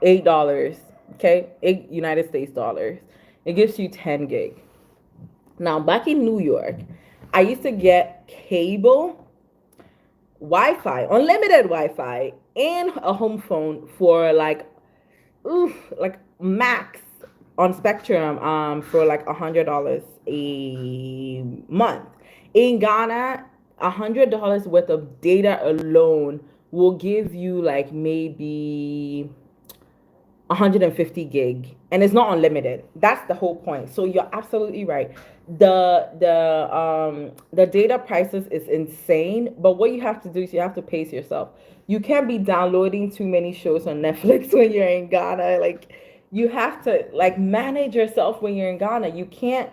$8, okay? 8 United States dollars. It gives you 10 gig. Now, back in New York, I used to get cable, Wi-Fi, unlimited Wi-Fi, and a home phone for like max on Spectrum for like $100 a month. In Ghana, $100 worth of data alone will give you like maybe 150 gig, and it's not unlimited. That's the whole point. So you're absolutely right. The data prices is insane, but what you have to do is you have to pace yourself. You can't be downloading too many shows on Netflix when you're in Ghana. Like, you have to like manage yourself when you're in Ghana. You can't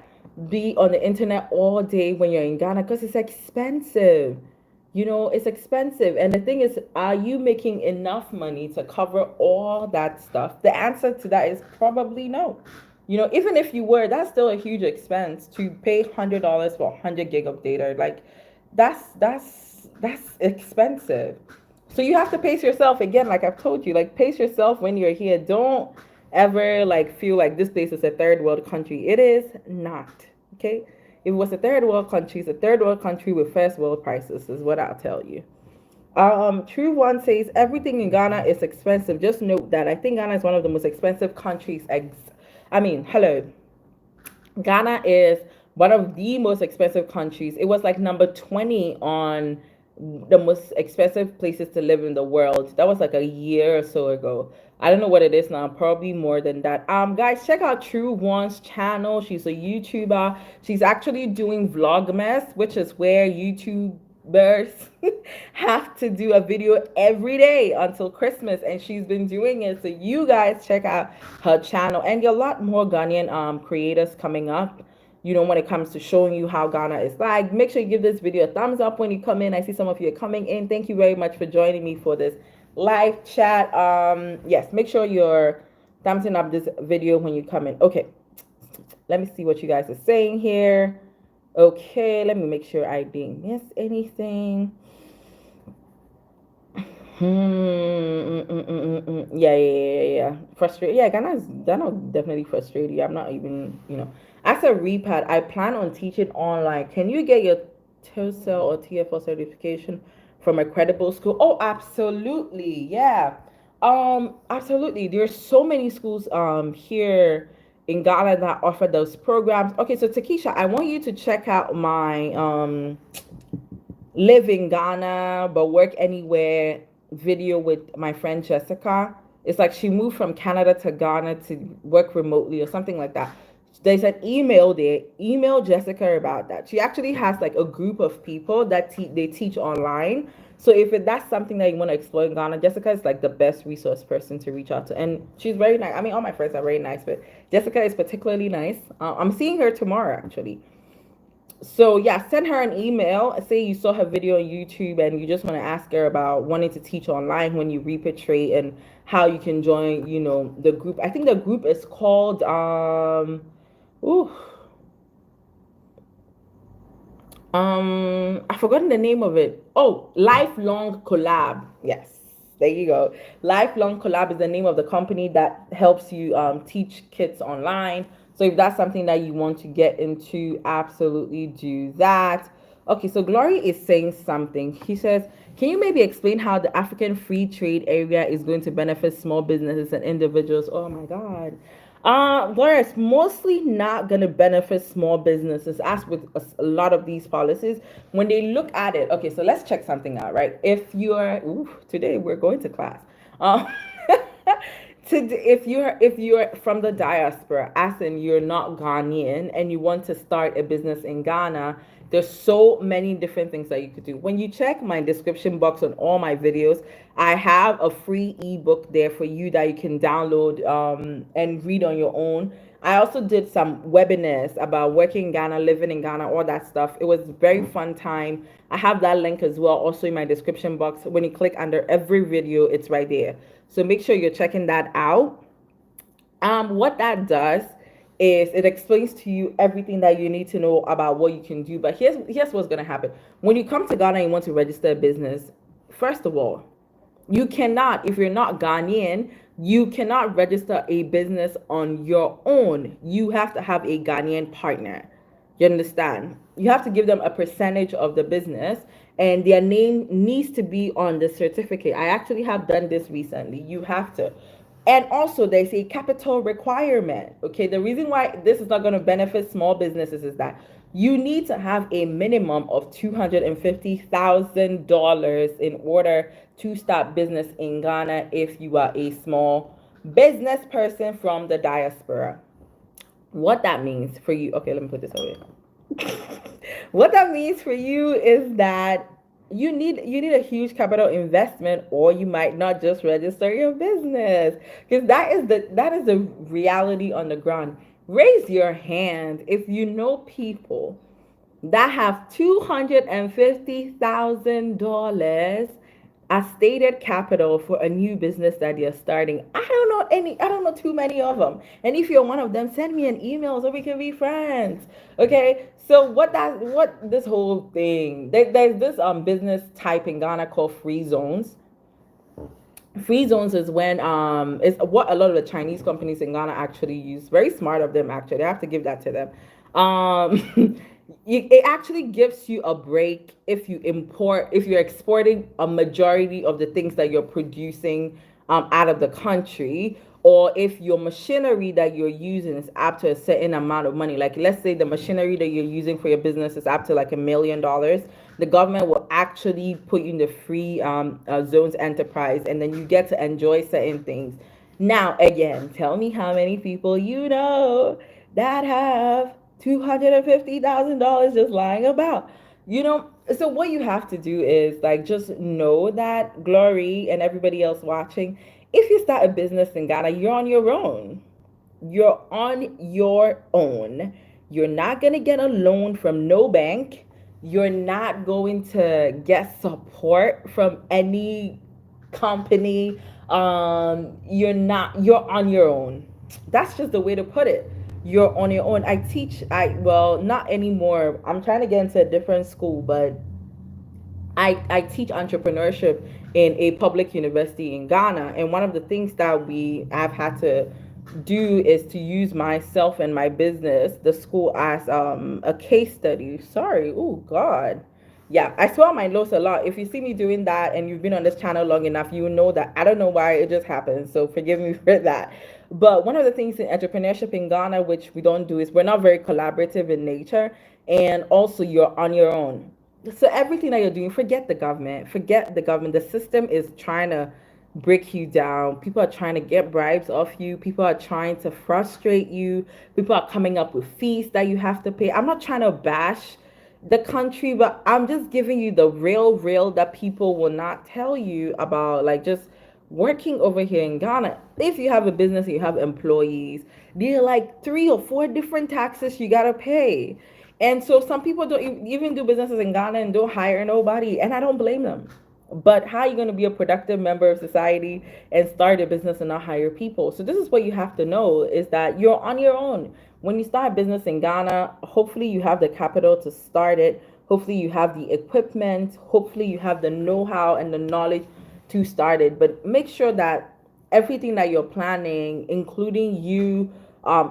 be on the internet all day when you're in Ghana because it's expensive. It's expensive. And the thing is, are you making enough money to cover all that stuff? The answer to that is probably no. Even if you were, that's still a huge expense to pay $100 for 100 gig of data. Like, that's expensive. So you have to pace yourself again, like I've told you, like pace yourself when you're here. Don't ever like feel like this place is a third world country. It is not. Okay? If it was a third world country, it's a third world country with first world prices, is what I'll tell you. True One says everything in Ghana is expensive. Just note that I think Ghana is one of the most expensive countries. Hello. Ghana is one of the most expensive countries. It was like number 20 on the most expensive places to live in the world. That was like a year or so ago. I don't know what it is now, probably more than that. Guys, check out True One's channel. She's a YouTuber. She's actually doing Vlogmas, which is where YouTubers have to do a video every day until Christmas, and she's been doing it. So you guys check out her channel, and there are a lot more Ghanaian creators coming up. When it comes to showing you how Ghana is like. Make sure you give this video a thumbs up when you come in. I see some of you are coming in. Thank you very much for joining me for this live chat. Yes, make sure you're thumbsing up this video when you come in. Okay, let me see what you guys are saying here. Okay, let me make sure I didn't miss anything. Yeah. Frustrated. Yeah, Ghana definitely frustrated. I'm not even, As a repad, I plan on teaching online. Can you get your TOEFL or TFL certification from a credible school? Oh, absolutely. Yeah. Absolutely. There's so many schools here in Ghana that offer those programs. Okay, so Takesha, I want you to check out my Live in Ghana but work anywhere video with my friend Jessica. It's like she moved from Canada to Ghana to work remotely or something like that. There's an email there. Email Jessica about that. She actually has like a group of people that they teach online. So if that's something that you want to explore in Ghana, Jessica is like the best resource person to reach out to. And she's very nice. I mean, all my friends are very nice, but Jessica is particularly nice. I'm seeing her tomorrow, actually. So yeah, send her an email. Say you saw her video on YouTube and you just want to ask her about wanting to teach online when you repatriate and how you can join, the group. I think the group is called I've forgotten the name of it. Oh, Lifelong Collab. Yes, there you go. Lifelong Collab is the name of the company that helps you teach kids online. So if that's something that you want to get into, absolutely do that. Okay, so Glory is saying something. He says, can you maybe explain how the African free trade area is going to benefit small businesses and individuals? Oh my God. Gloria, it's mostly not going to benefit small businesses, as with a lot of these policies. When they look at it, okay, so let's check something out, right? If you're, today we're going to class. If you're from the diaspora, as in you're not Ghanaian and you want to start a business in Ghana, there's so many different things that you could do. When you check my description box on all my videos, I have a free ebook there for you that you can download and read on your own. I also did some webinars about working in Ghana, living in Ghana, all that stuff. It was very fun time. I have that link as well, also in my description box. When you click under every video, it's right there. So make sure you're checking that out. What that does is it explains to you everything that you need to know about what you can do. But here's what's gonna happen. When you come to Ghana and you want to register a business, first of all, you cannot, if you're not Ghanaian, you cannot register a business on your own. You have to have a Ghanaian partner. You understand? You have to give them a percentage of the business, and their name needs to be on the certificate. I actually have done this recently. You have to. And also, there's a capital requirement. Okay, the reason why this is not going to benefit small businesses is that you need to have a minimum of $250,000 in order to start business in Ghana if you are a small business person from the diaspora. What that means for you, okay, let me put this away. What that means for you is that you need a huge capital investment, or you might not just register your business, because that is the reality on the ground. Raise your hand if you know people that have $250,000 as stated capital for a new business that you're starting. I don't know too many of them. And if you're one of them, send me an email so we can be friends. Okay. So what this whole thing, there's this business type in Ghana called free zones. Free zones is when is what a lot of the Chinese companies in Ghana actually use. Very smart of them, actually. I have to give that to them. It actually gives you a break if you're exporting a majority of the things that you're producing out of the country, or if your machinery that you're using is up to a certain amount of money. Like, let's say the machinery that you're using for your business is up to like $1 million. The government will actually put you in the free zones enterprise, and then you get to enjoy certain things. Now, again, tell me how many people you know that have $250,000 just lying about. So what you have to do is, like, just know that Glory and everybody else watching, if you start a business in Ghana, you're on your own. You're on your own. You're not going to get a loan from no bank. You're not going to get support from any company. You're on your own. That's just the way to put it. You're on your own. Well, not anymore. I'm trying to get into a different school, but I teach entrepreneurship in a public university in Ghana. And one of the things that I've had to do is to use myself and my business, the school, as a case study. Sorry. Oh, God. Yeah, I swallow my nose a lot. If you see me doing that and you've been on this channel long enough, you know that I don't know why it just happens. So forgive me for that. But one of the things in entrepreneurship in Ghana, which we don't do, is we're not very collaborative in nature. And also, you're on your own. So everything that you're doing, forget the government. Forget the government. The system is trying to break you down. People are trying to get bribes off you. People are trying to frustrate you. People are coming up with fees that you have to pay. I'm not trying to bash the country, but I'm just giving you the real that people will not tell you about, like, just working over here in Ghana. If you have a business and you have employees, there are like 3 or 4 different taxes you gotta pay. And so some people don't even do businesses in Ghana and don't hire nobody, and I don't blame them. But how are you going to be a productive member of society and start a business and not hire people? So this is what you have to know, is that you're on your own. When you start a business in Ghana, hopefully you have the capital to start it. Hopefully you have the equipment. Hopefully you have the know-how and the knowledge to start it. But make sure that everything that you're planning, including you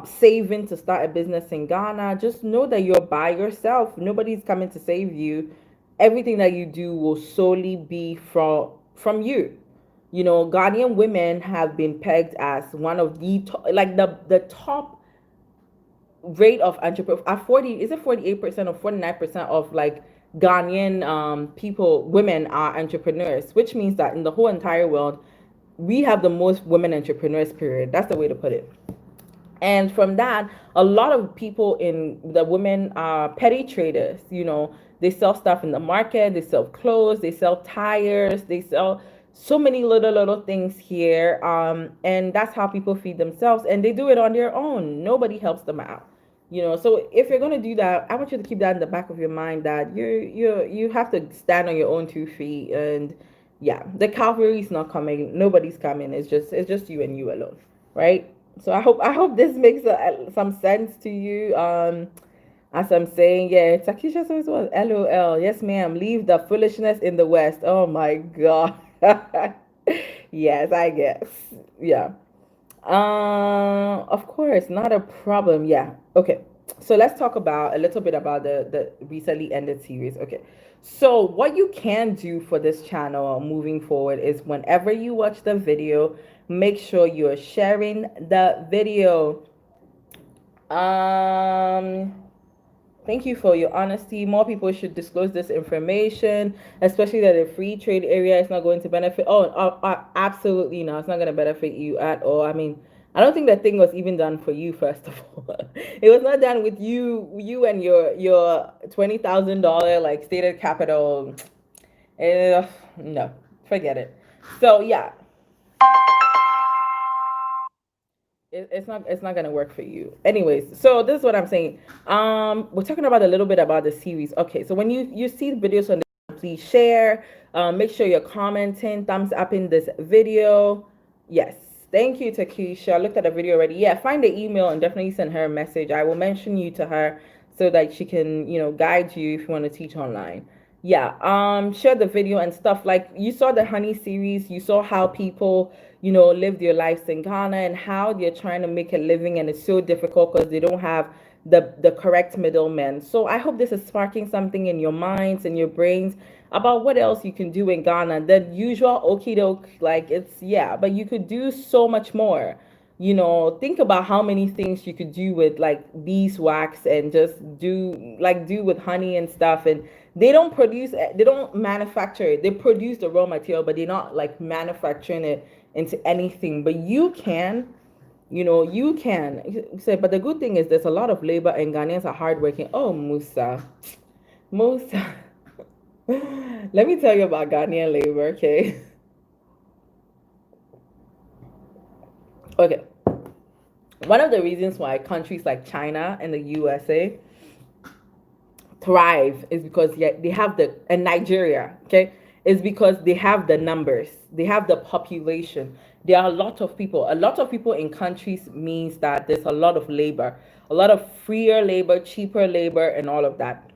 saving to start a business in Ghana, just know that you're by yourself. Nobody's coming to save you. Everything that you do will solely be from you. Ghanaian women have been pegged as one of the the top rate of entrepreneur at 40, is it 48% or 49% of like Ghanaian women are entrepreneurs, which means that in the whole entire world, we have the most women entrepreneurs, period. That's the way to put it. And from that, a lot of people in the women are petty traders. They sell stuff in the market, they sell clothes, they sell tires, they sell so many little things here. And that's how people feed themselves, and they do it on their own. Nobody helps them out. So if you're gonna do that, I want you to keep that in the back of your mind, that you have to stand on your own 2 feet. And yeah, the cavalry's not coming. Nobody's coming. It's just you and you alone, right? So I hope this makes some sense to you. As I'm saying, yeah, Takisha says what? LOL. Yes, ma'am. Leave the foolishness in the West. Oh my God. Yes, I guess. Yeah. Of course, not a problem. Yeah. Okay. So let's talk about a little bit about the recently ended series. Okay. So what you can do for this channel moving forward is, whenever you watch the video, make sure you're sharing the video. Um Thank you for your honesty. More people should disclose this information, especially that the free trade area is not going to benefit. Oh, absolutely not. It's not going to benefit you at all. I mean, I don't think that thing was even done for you. First of all, it was not done with you and your $20,000 like stated capital. No, forget it. So yeah, it's not gonna work for you. Anyways, so this is what I'm saying. We're talking about a little bit about the series. Okay, so when you see the videos on this, please share. Make sure you're commenting, thumbs up in this video. Yes, thank you, Takesha. I looked at the video already. Yeah, find the email and definitely send her a message. I will mention you to her so that she can guide you if you want to teach online. Yeah, share the video and stuff. Like, you saw the honey series, you saw how people live their lives in Ghana, and how they're trying to make a living, and it's so difficult because they don't have the correct middlemen. So I hope this is sparking something in your minds and your brains about what else you can do in Ghana. The usual okie doke, like, it's, yeah, but you could do so much more. Think about how many things you could do with like beeswax, and just do with honey and stuff. And they don't manufacture it. They produce the raw material, but they're not like manufacturing it into anything. But you can say. But the good thing is, there's a lot of labor, and Ghanaians are hardworking. Oh, Musa, let me tell you about Ghanaian labor, okay? Okay. One of the reasons why countries like China and the USA thrive is because, yeah, they have and Nigeria, okay, is because they have the numbers, they have the population. There are a lot of people in countries means that there's a lot of labor, a lot of freer labor, cheaper labor, and all of that.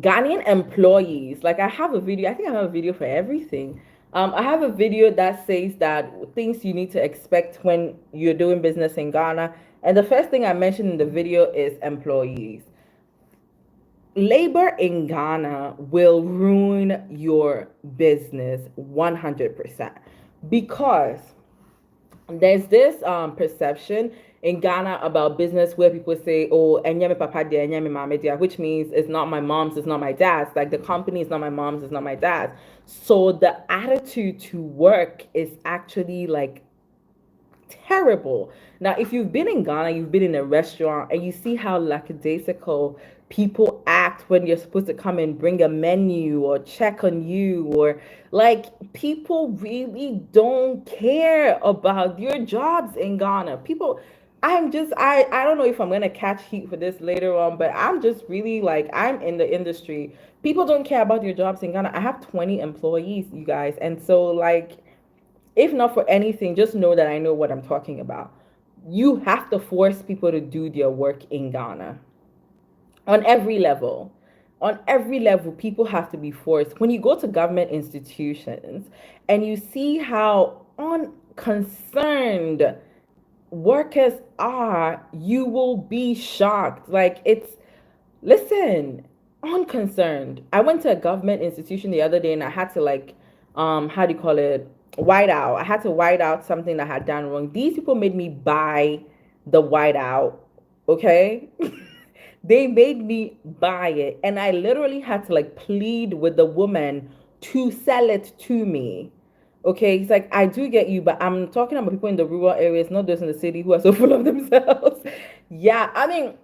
Ghanaian employees, like, I have a video, I think I have a video for everything. I have a video that says that things you need to expect when you're doing business in Ghana. And the first thing I mentioned in the video is employees. Labor in Ghana will ruin your business 100%, because there's this perception in Ghana about business where people say, "Oh, enyame papa dia, enyame mama dia," which means it's not my mom's, it's not my dad's. Like, the company is not my mom's, it's not my dad's. So the attitude to work is actually like terrible. Now, if you've been in Ghana, you've been in a restaurant, and you see how lackadaisical people act when you're supposed to come and bring a menu or check on you, or like, people really don't care about your jobs in Ghana. I don't know if I'm gonna catch heat for this later on, but I'm just really, like, I'm in the industry. People don't care about your jobs in Ghana. I have 20 employees, you guys, and so, like, if not for anything, just know that I know what I'm talking about. You have to force people to do their work in Ghana on every level. On every level, people have to be forced. When you go to government institutions and you see how unconcerned workers are, you will be shocked. Like, listen, unconcerned. I went to a government institution the other day, and I had to, like, how do you call it? White out. I had to white out something that I had done wrong. These people made me buy the white out. Okay. They made me buy it, and I literally had to, like, plead with the woman to sell it to me. Okay, he's like, I do get you, but I'm talking about people in the rural areas, not those in the city who are so full of themselves. Yeah, I mean,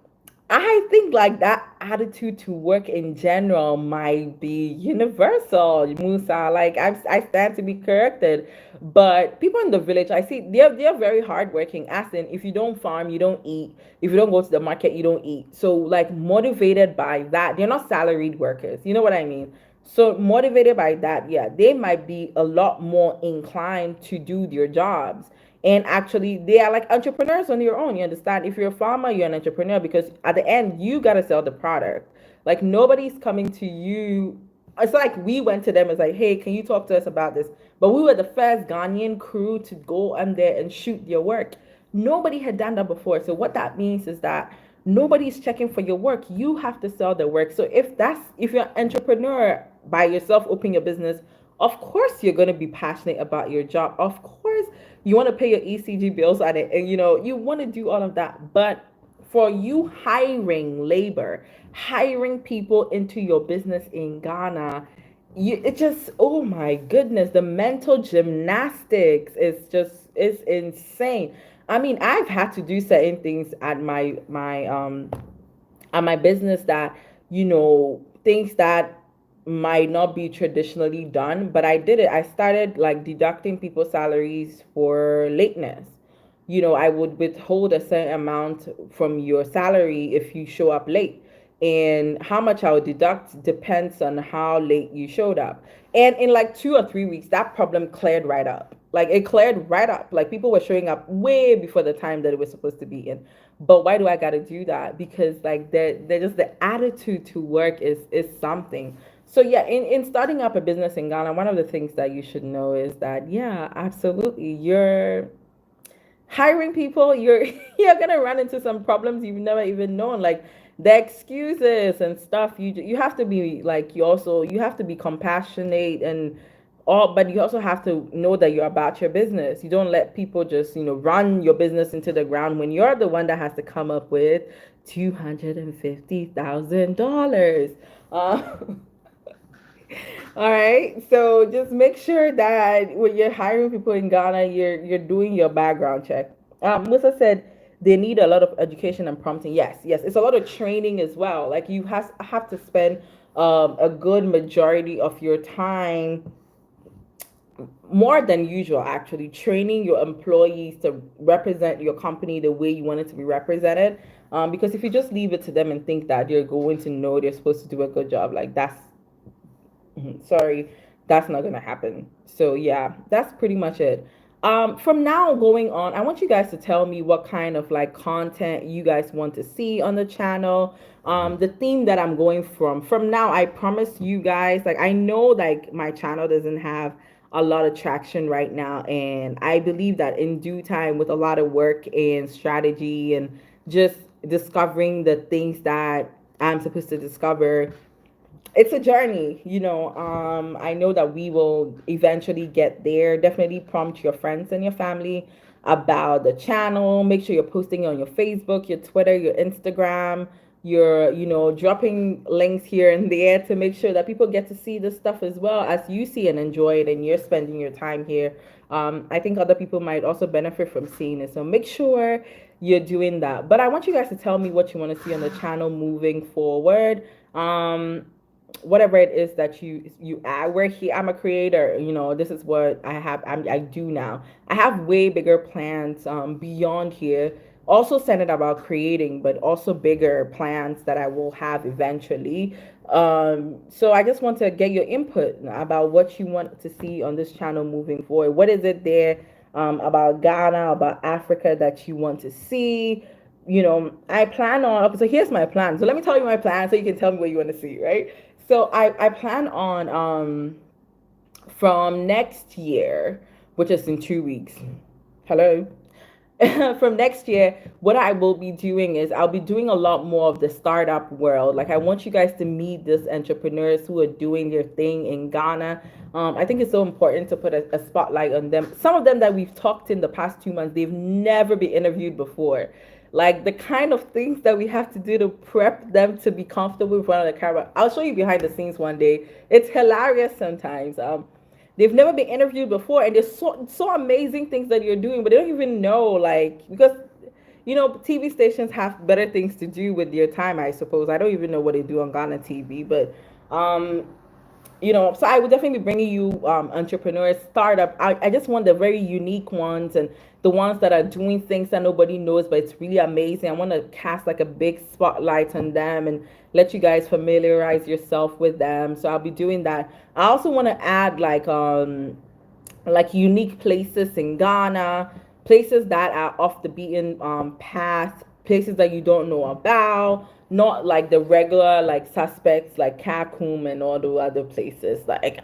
I think like that attitude to work in general might be universal, Musa. Like I stand to be corrected, but people in the village, I see they're very hardworking. As in, if you don't farm, you don't eat. If you don't go to the market, you don't eat. So like motivated by that, they're not salaried workers. You know what I mean? So motivated by that, yeah, they might be a lot more inclined to do their jobs. And actually, they are like entrepreneurs on your own. You understand? If you're a farmer, you're an entrepreneur because at the end, you got to sell the product. Like nobody's coming to you. It's like we went to them. It's like, hey, can you talk to us about this? But we were the first Ghanaian crew to go on there and shoot their work. Nobody had done that before. So what that means is that nobody's checking for your work. You have to sell the work. So if you're an entrepreneur by yourself, open your business, of course you're going to be passionate about your job. Of course you want to pay your ECG bills on it, and you want to do all of that. But for you hiring labor, hiring people into your business in Ghana, it just, oh my goodness, the mental gymnastics is just is insane. I mean, I've had to do certain things at my business that, things that might not be traditionally done, but I did it. I started like deducting people's salaries for lateness. I would withhold a certain amount from your salary if you show up late. And how much I would deduct depends on how late you showed up. And in like 2 or 3 weeks, that problem cleared right up. Like it cleared right up. Like people were showing up way before the time that it was supposed to be in. But why do I gotta do that? Because like they're just the attitude to work is something. So yeah, in starting up a business in Ghana, one of the things that you should know is that yeah, absolutely, you're hiring people, you're you're gonna run into some problems you've never even known, like the excuses and stuff. You have to be like, you have to be compassionate and all, but you also have to know that you're about your business. You don't let people just run your business into the ground when you're the one that has to come up with $250,000. uh, All right. So just make sure that when you're hiring people in Ghana, you're doing your background check. Musa said they need a lot of education and prompting. Yes, yes. It's a lot of training as well. Like you have to spend a good majority of your time, more than usual actually, training your employees to represent your company the way you want it to be represented. Because if you just leave it to them and think that they're going to know they're supposed to do a good job, like that's sorry, that's not gonna happen. So yeah, that's pretty much it. From now going on, I want you guys to tell me what kind of like content you guys want to see on the channel. The theme that I'm going from now, I promise you guys, like I know like my channel doesn't have a lot of traction right now, and I believe that in due time, with a lot of work and strategy and just discovering the things that I'm supposed to discover, it's a journey. I know that we will eventually get there. Definitely prompt your friends and your family about the channel. Make sure you're posting on your Facebook, your Twitter, your Instagram. You're dropping links here and there to make sure that people get to see this stuff as well as you see and enjoy it, and you're spending your time here. I think other people might also benefit from seeing it, so make sure you're doing that. But I want you guys to tell me what you want to see on the channel moving forward. Whatever it is that you add. We're here. I'm a creator. This is what I do now. I have way bigger plans beyond here. Also centered about creating, but also bigger plans that I will have eventually. So I just want to get your input about what you want to see on this channel moving forward. What is it there about Ghana, about Africa that you want to see? I plan on, so here's my plan. So let me tell you my plan so you can tell me what you want to see, right? So I plan on from next year, which is in 2 weeks. Hello. From next year, what I will be doing is I'll be doing a lot more of the startup world. Like I want you guys to meet these entrepreneurs who are doing their thing in Ghana. I think it's so important to put a spotlight on them. Some of them that we've talked in the past 2 months, they've never been interviewed before. Like the kind of things that we have to do to prep them to be comfortable in front of the camera. I'll show you behind the scenes one day. It's hilarious sometimes. they've never been interviewed before, and there's so amazing things that you're doing, but they don't even know, like, because TV stations have better things to do with your time, I suppose. I don't even know what they do on Ghana TV, but um so I would definitely be bringing you entrepreneurs, startup. I just want the very unique ones and the ones that are doing things that nobody knows, but it's really amazing. I want to cast like a big spotlight on them and let you guys familiarize yourself with them. So I'll be doing that. I also want to add like unique places in Ghana, places that are off the beaten path, places that you don't know about, not like the regular like suspects like Kakum and all the other places. Like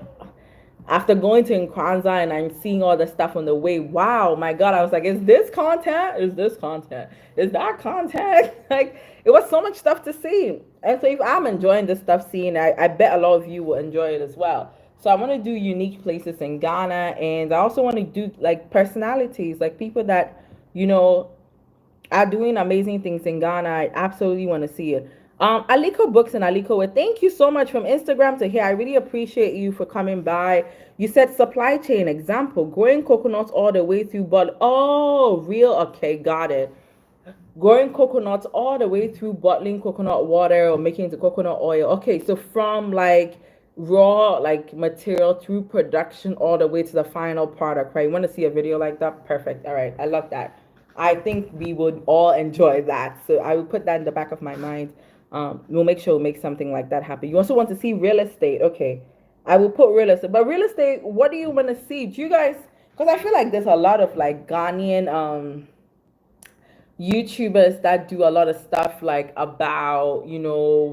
after going to Nkwanza and I'm seeing all the stuff on the way, wow, my God, I was like, is this content? Is this content? Is that content? Like it was so much stuff to see. And so if I'm enjoying this stuff seeing, I bet a lot of you will enjoy it as well. So I want to do unique places in Ghana, and I also want to do like personalities, like people that you know are doing amazing things in Ghana. I absolutely want to see it. Aliko Books and Aliko, thank you so much from Instagram to here. I really appreciate you for coming by. You said supply chain example, growing coconuts all the way through, but oh, real, okay, got it. Growing coconuts all the way through bottling coconut water or making it into coconut oil. Okay, so from like raw like material through production all the way to the final product, right? You want to see a video like that? Perfect. All right, I love that. I think we would all enjoy that. So I will put that in the back of my mind. We'll make sure we'll make something like that happen. You also want to see real estate. Okay. I will put real estate. But real estate, what do you want to see? Do you guys, because I feel like there's a lot of like Ghanaian YouTubers that do a lot of stuff like about,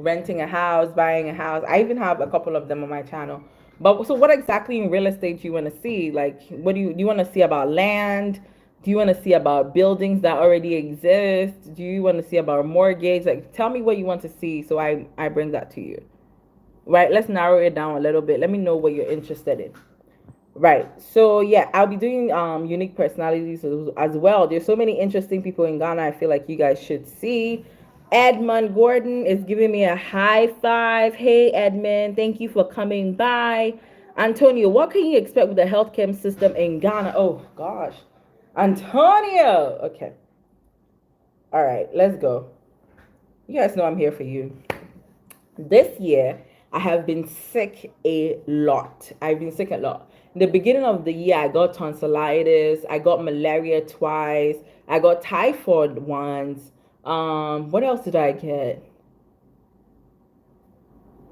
renting a house, buying a house. I even have a couple of them on my channel. But so what exactly in real estate do you want to see? Like, what do you want to see about land? Do you want to see about buildings that already exist? Do you want to see about mortgage? Like, tell me what you want to see so I bring that to you. Right? Let's narrow it down a little bit. Let me know what you're interested in. Right. So yeah, I'll be doing unique personalities as well. There's so many interesting people in Ghana. I feel like you guys should see. Edmund Gordon is giving me a high five. Hey Edmund, thank you for coming by. Antonio, what can you expect with the healthcare system in Ghana? Oh gosh. Antonio. Okay. All right, let's go. You guys know I'm here for you. This year, I have been sick a lot. I've been sick a lot. In the beginning of the year, I got tonsillitis. I got malaria twice. I got typhoid once. What else did I get?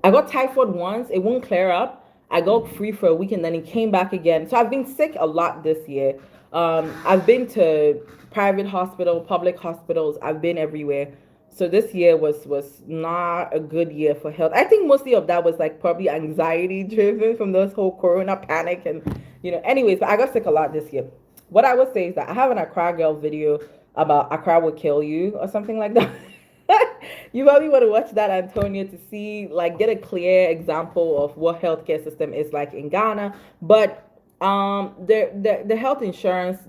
I got typhoid once. It won't clear up. I got free for a week and then it came back again. So I've been sick a lot this year. I've been to private hospital, public hospitals. I've been everywhere. So this year was not a good year for health. I think mostly of that was like probably anxiety driven from this whole corona panic and anyways, but I got sick a lot this year. What I would say is that I have an Accra girl video about Accra will kill you or something like that. You probably want to watch that, Antonio, to see like get a clear example of what healthcare system is like in Ghana. But the health insurance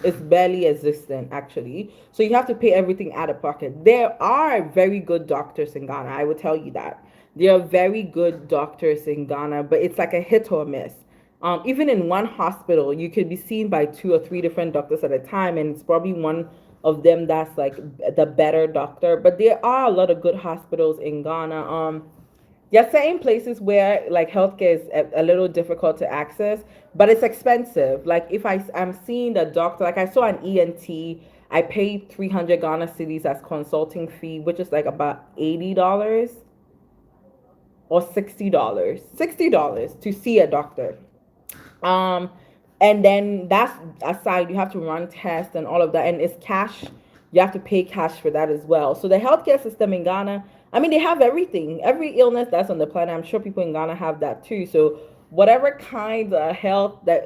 is barely existent actually, so you have to pay everything out of pocket. There are very good doctors in Ghana, I will tell you that. There are very good doctors in Ghana, but it's like a hit or miss. Even in one hospital you could be seen by 2 or 3 different doctors at a time, and it's probably one of them that's like the better doctor. But there are a lot of good hospitals in Ghana. There are certain places where like healthcare is a little difficult to access, but it's expensive. Like if I'm seeing the doctor, like I saw an ENT, I paid 300 Ghana cedis as consulting fee, which is like about $80 or $60 to see a doctor. And then that's aside, you have to run tests and all of that, and it's cash. You have to pay cash for that as well. So the healthcare system in Ghana, I mean, they have everything, every illness that's on the planet. I'm sure people in Ghana have that too. So whatever kind of health that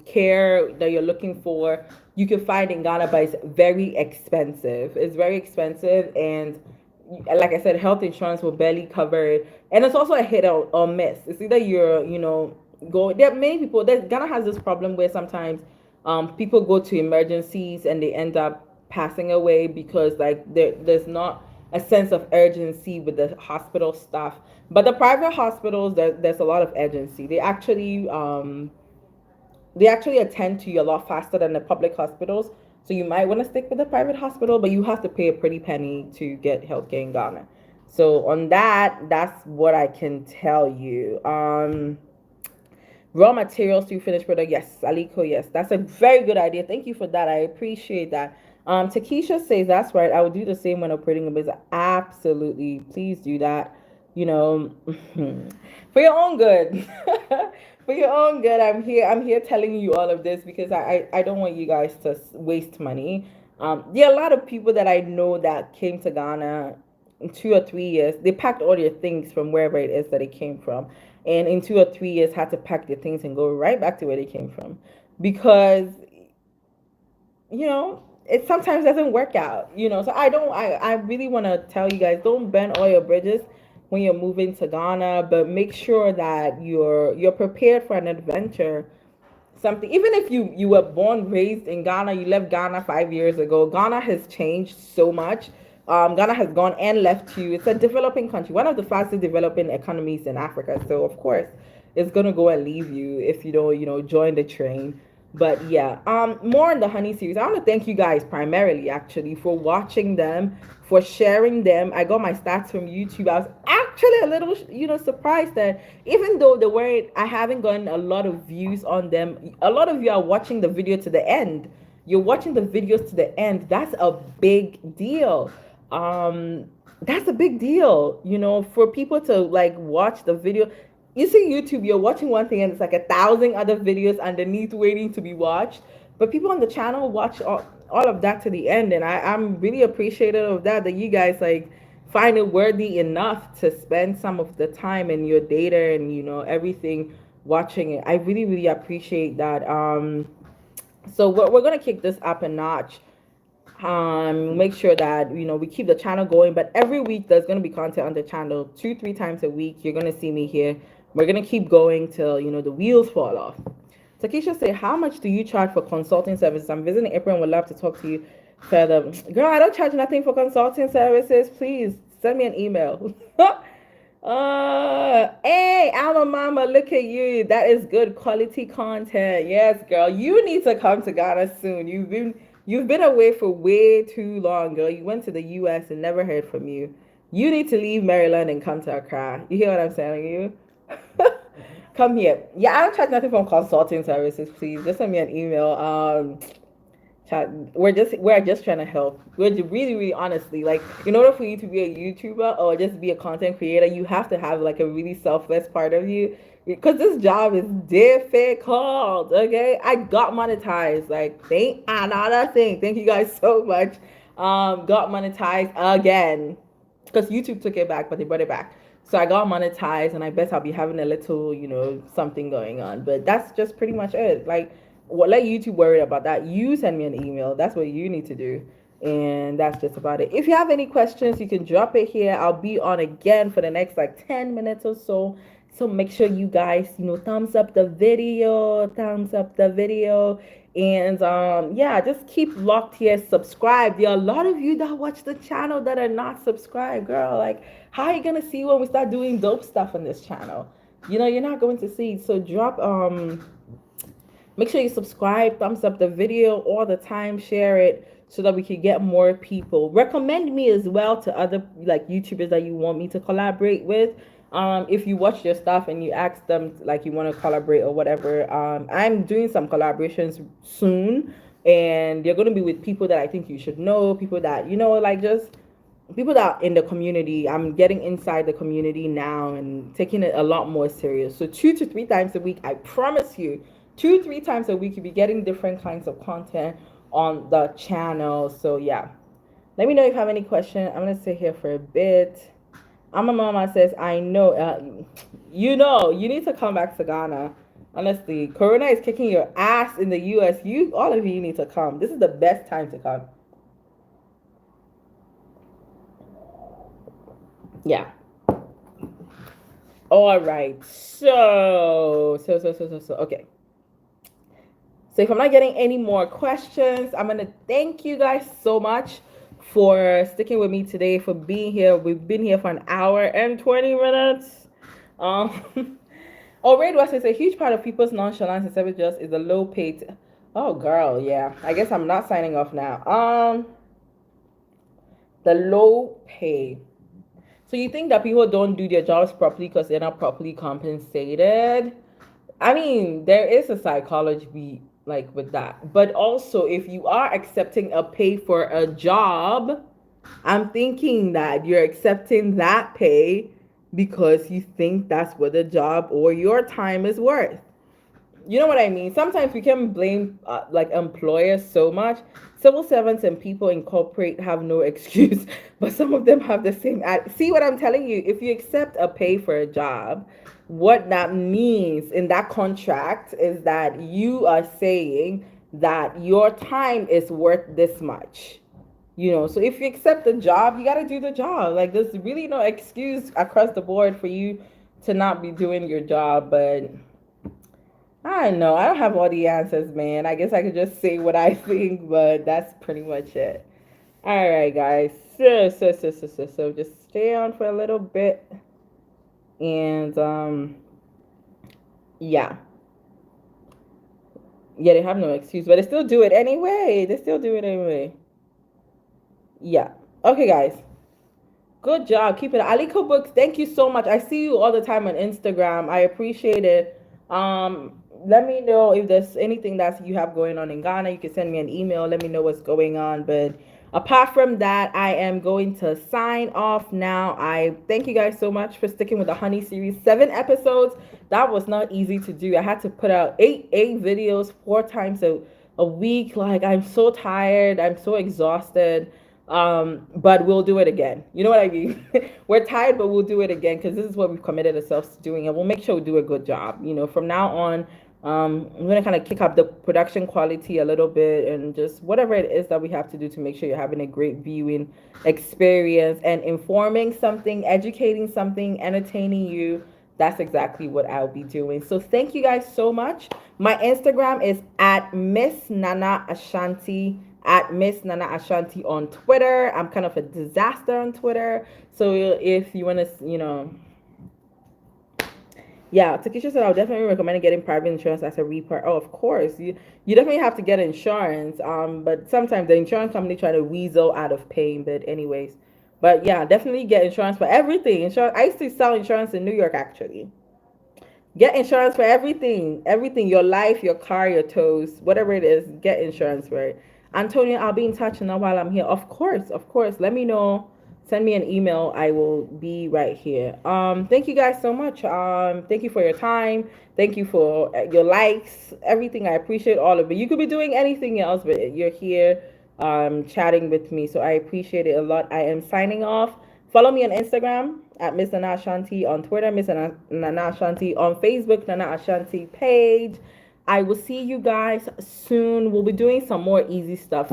care that you're looking for, you can find in Ghana, but it's very expensive. It's very expensive, and like I said, health insurance will barely cover it, and it's also a hit or miss. It's either you're, go. There are many people. Ghana has this problem where sometimes people go to emergencies and they end up passing away because like there's not a sense of urgency with the hospital stuff. But the private hospitals, there's a lot of urgency. They actually attend to you a lot faster than the public hospitals. So you might want to stick with the private hospital, but you have to pay a pretty penny to get healthcare in Ghana. So on that, that's what I can tell you. Raw materials to finished product, yes. Aliko, yes. That's a very good idea. Thank you for that. I appreciate that. Takesha says that's right. I would do the same when operating a business. Absolutely. Please do that. You know, for your own good. For your own good. I'm here telling you all of this because I don't want you guys to waste money. There are a lot of people that I know that came to Ghana in 2 or 3 years. They packed all their things from wherever it is that they came from, and in 2 or 3 years had to pack their things and go right back to where they came from, because it sometimes doesn't work out. So I really want to tell you guys, don't burn all your bridges when you're moving to Ghana, but make sure that you're prepared for an adventure. Something, even if you were born raised in Ghana, you left Ghana 5 years ago. Ghana has changed so much. Ghana has gone and left you. It's a developing country, one of the fastest developing economies in Africa. So of course, it's gonna go and leave you if you don't, join the train. But yeah, more on the Honey series. I want to thank you guys primarily, actually, for watching them, for sharing them. I got my stats from YouTube. I was actually a little, surprised that even though I haven't gotten a lot of views on them. A lot of you are watching the video to the end. You're watching the videos to the end. That's a big deal. That's a big deal, for people to like watch the video. You see YouTube, you're watching one thing and it's like 1,000 other videos underneath waiting to be watched. But people on the channel watch all of that to the end, and I'm really appreciative of that you guys like find it worthy enough to spend some of the time and your data and everything watching it. I really, really appreciate that. So we're gonna kick this up a notch. Make sure that we keep the channel going, but every week there's going to be content on the channel. 2-3 times a week you're going to see me here. We're going to keep going till the wheels fall off. Takesha say, how much do you charge for consulting services? I'm visiting April and would love to talk to you further. Girl, I don't charge nothing for consulting services. Please send me an email. Hey, Alma Mama, look at you. That is good quality content. Yes, girl. You need to come to Ghana soon. You've been away for way too long, girl. You went to the US and never heard from you. You need to leave Maryland and come to Accra. You hear what I'm telling you? Come here. Yeah, I don't charge nothing from consulting services, please. Just send me an email. We're just trying to help. We're really, really honestly, like, in order for you to be a YouTuber or just be a content creator, you have to have like a really selfless part of you, because this job is difficult. Okay, I got monetized. Like, thank another thing. Thank you guys so much. Got monetized again because YouTube took it back, but they brought it back. So I got monetized, and I bet I'll be having a little, something going on. But that's just pretty much it. Like, let YouTube worry about that. You send me an email. That's what you need to do. And that's just about it. If you have any questions, you can drop it here. I'll be on again for the next like 10 minutes or so. So make sure you guys, thumbs up the video, and yeah, just keep locked here. Subscribe. There are a lot of you that watch the channel that are not subscribed, girl. Like, how are you gonna see when we start doing dope stuff on this channel? You're not going to see. So make sure you subscribe, thumbs up the video all the time, share it so that we can get more people. Recommend me as well to other like YouTubers that you want me to collaborate with. If you watch your stuff and you ask them like you want to collaborate or whatever, I'm doing some collaborations soon, and they're going to be with people that I think you should know, people that like just people that are in the community. I'm getting inside the community now and taking it a lot more serious. So 2 to 3 times a week, I promise you, 2-3 times a week you'll be getting different kinds of content on the channel. So yeah, let me know if you have any questions. I'm gonna sit here for a bit. My mama says, I know, you need to come back to Ghana. Honestly, Corona is kicking your ass in the US. All of you need to come. This is the best time to come. Yeah. All right. So, okay. So if I'm not getting any more questions, I'm going to thank you guys so much for sticking with me today, for being here. We've been here for an hour and 20 minutes. Already was it's a huge part of people's nonchalance and service just is the low paid. Oh, girl, yeah. I guess I'm not signing off now. The low pay. So you think that people don't do their jobs properly because they're not properly compensated? I mean, there is a psychology like with that. But also, if you are accepting a pay for a job, I'm thinking that you're accepting that pay because you think that's what the job or your time is worth. You know what I mean? Sometimes we can blame like employers so much. Civil servants and people in corporate have no excuse, but some of them have the same. See what I'm telling you? If you accept a pay for a job, what that means in that contract is that you are saying that your time is worth this much. So if you accept the job, you got to do the job. Like, there's really no excuse across the board for you to not be doing your job, but I don't know. I don't have all the answers, man. I guess I could just say what I think, but that's pretty much it. All right, guys. So just stay on for a little bit. And yeah. Yeah, they have no excuse, but they still do it anyway. They still do it anyway. Yeah. Okay, guys. Good job. Keep it. Aliko Books, thank you so much. I see you all the time on Instagram. I appreciate it. Let me know if there's anything that you have going on in Ghana. You can send me an email. Let me know what's going on. But apart from that, I am going to sign off now. I thank you guys so much for sticking with the Honey series. 7 episodes. That was not easy to do. I had to put out eight videos 4 times a week. Like, I'm so tired. I'm so exhausted. But we'll do it again. You know what I mean? We're tired, but we'll do it again because this is what we've committed ourselves to doing, and we'll make sure we do a good job. From now on, I'm gonna kind of kick up the production quality a little bit, and just whatever it is that we have to do to make sure you're having a great viewing experience and informing something, educating something, entertaining you. That's exactly what I'll be doing. So thank you guys so much. My Instagram is at Miss Nana Ashanti, at Miss Nana Ashanti on Twitter. I'm kind of a disaster on Twitter. So if you want to, yeah, Takesha said I would definitely recommend getting private insurance as a report. Oh, of course. You definitely have to get insurance. But sometimes the insurance company try to weasel out of paying. But anyways. But yeah, definitely get insurance for everything. Insurance. I used to sell insurance in New York actually. Get insurance for everything. Everything. Your life, your car, your toes, whatever it is, get insurance for it. Antonio, I'll be in touch now while I'm here. Of course, of course. Let me know. Send me an email. I will be right here. Thank you guys so much. Thank you for your time. Thank you for your likes, everything. I appreciate all of it. You could be doing anything else, but you're here chatting with me. So I appreciate it a lot. I am signing off. Follow me on Instagram at Miss Nana Ashanti, on Twitter, Miss Nana Ashanti, on Facebook, Nana Ashanti page. I will see you guys soon. We'll be doing some more easy stuff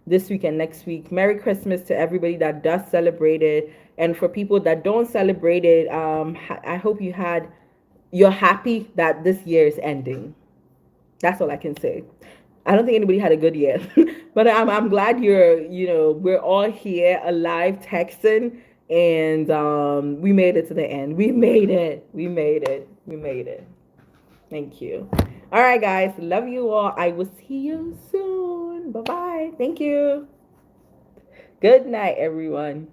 this week and next week. Merry Christmas to everybody that does celebrate it. And for people that don't celebrate it, I hope you're happy that this year is ending. That's all I can say. I don't think anybody had a good year, but I'm glad we're all here alive, texting, and we made it to the end. We made it. We made it. We made it. Thank you. All right, guys. Love you all. I will see you soon. Bye-bye. Thank you. Good night, everyone.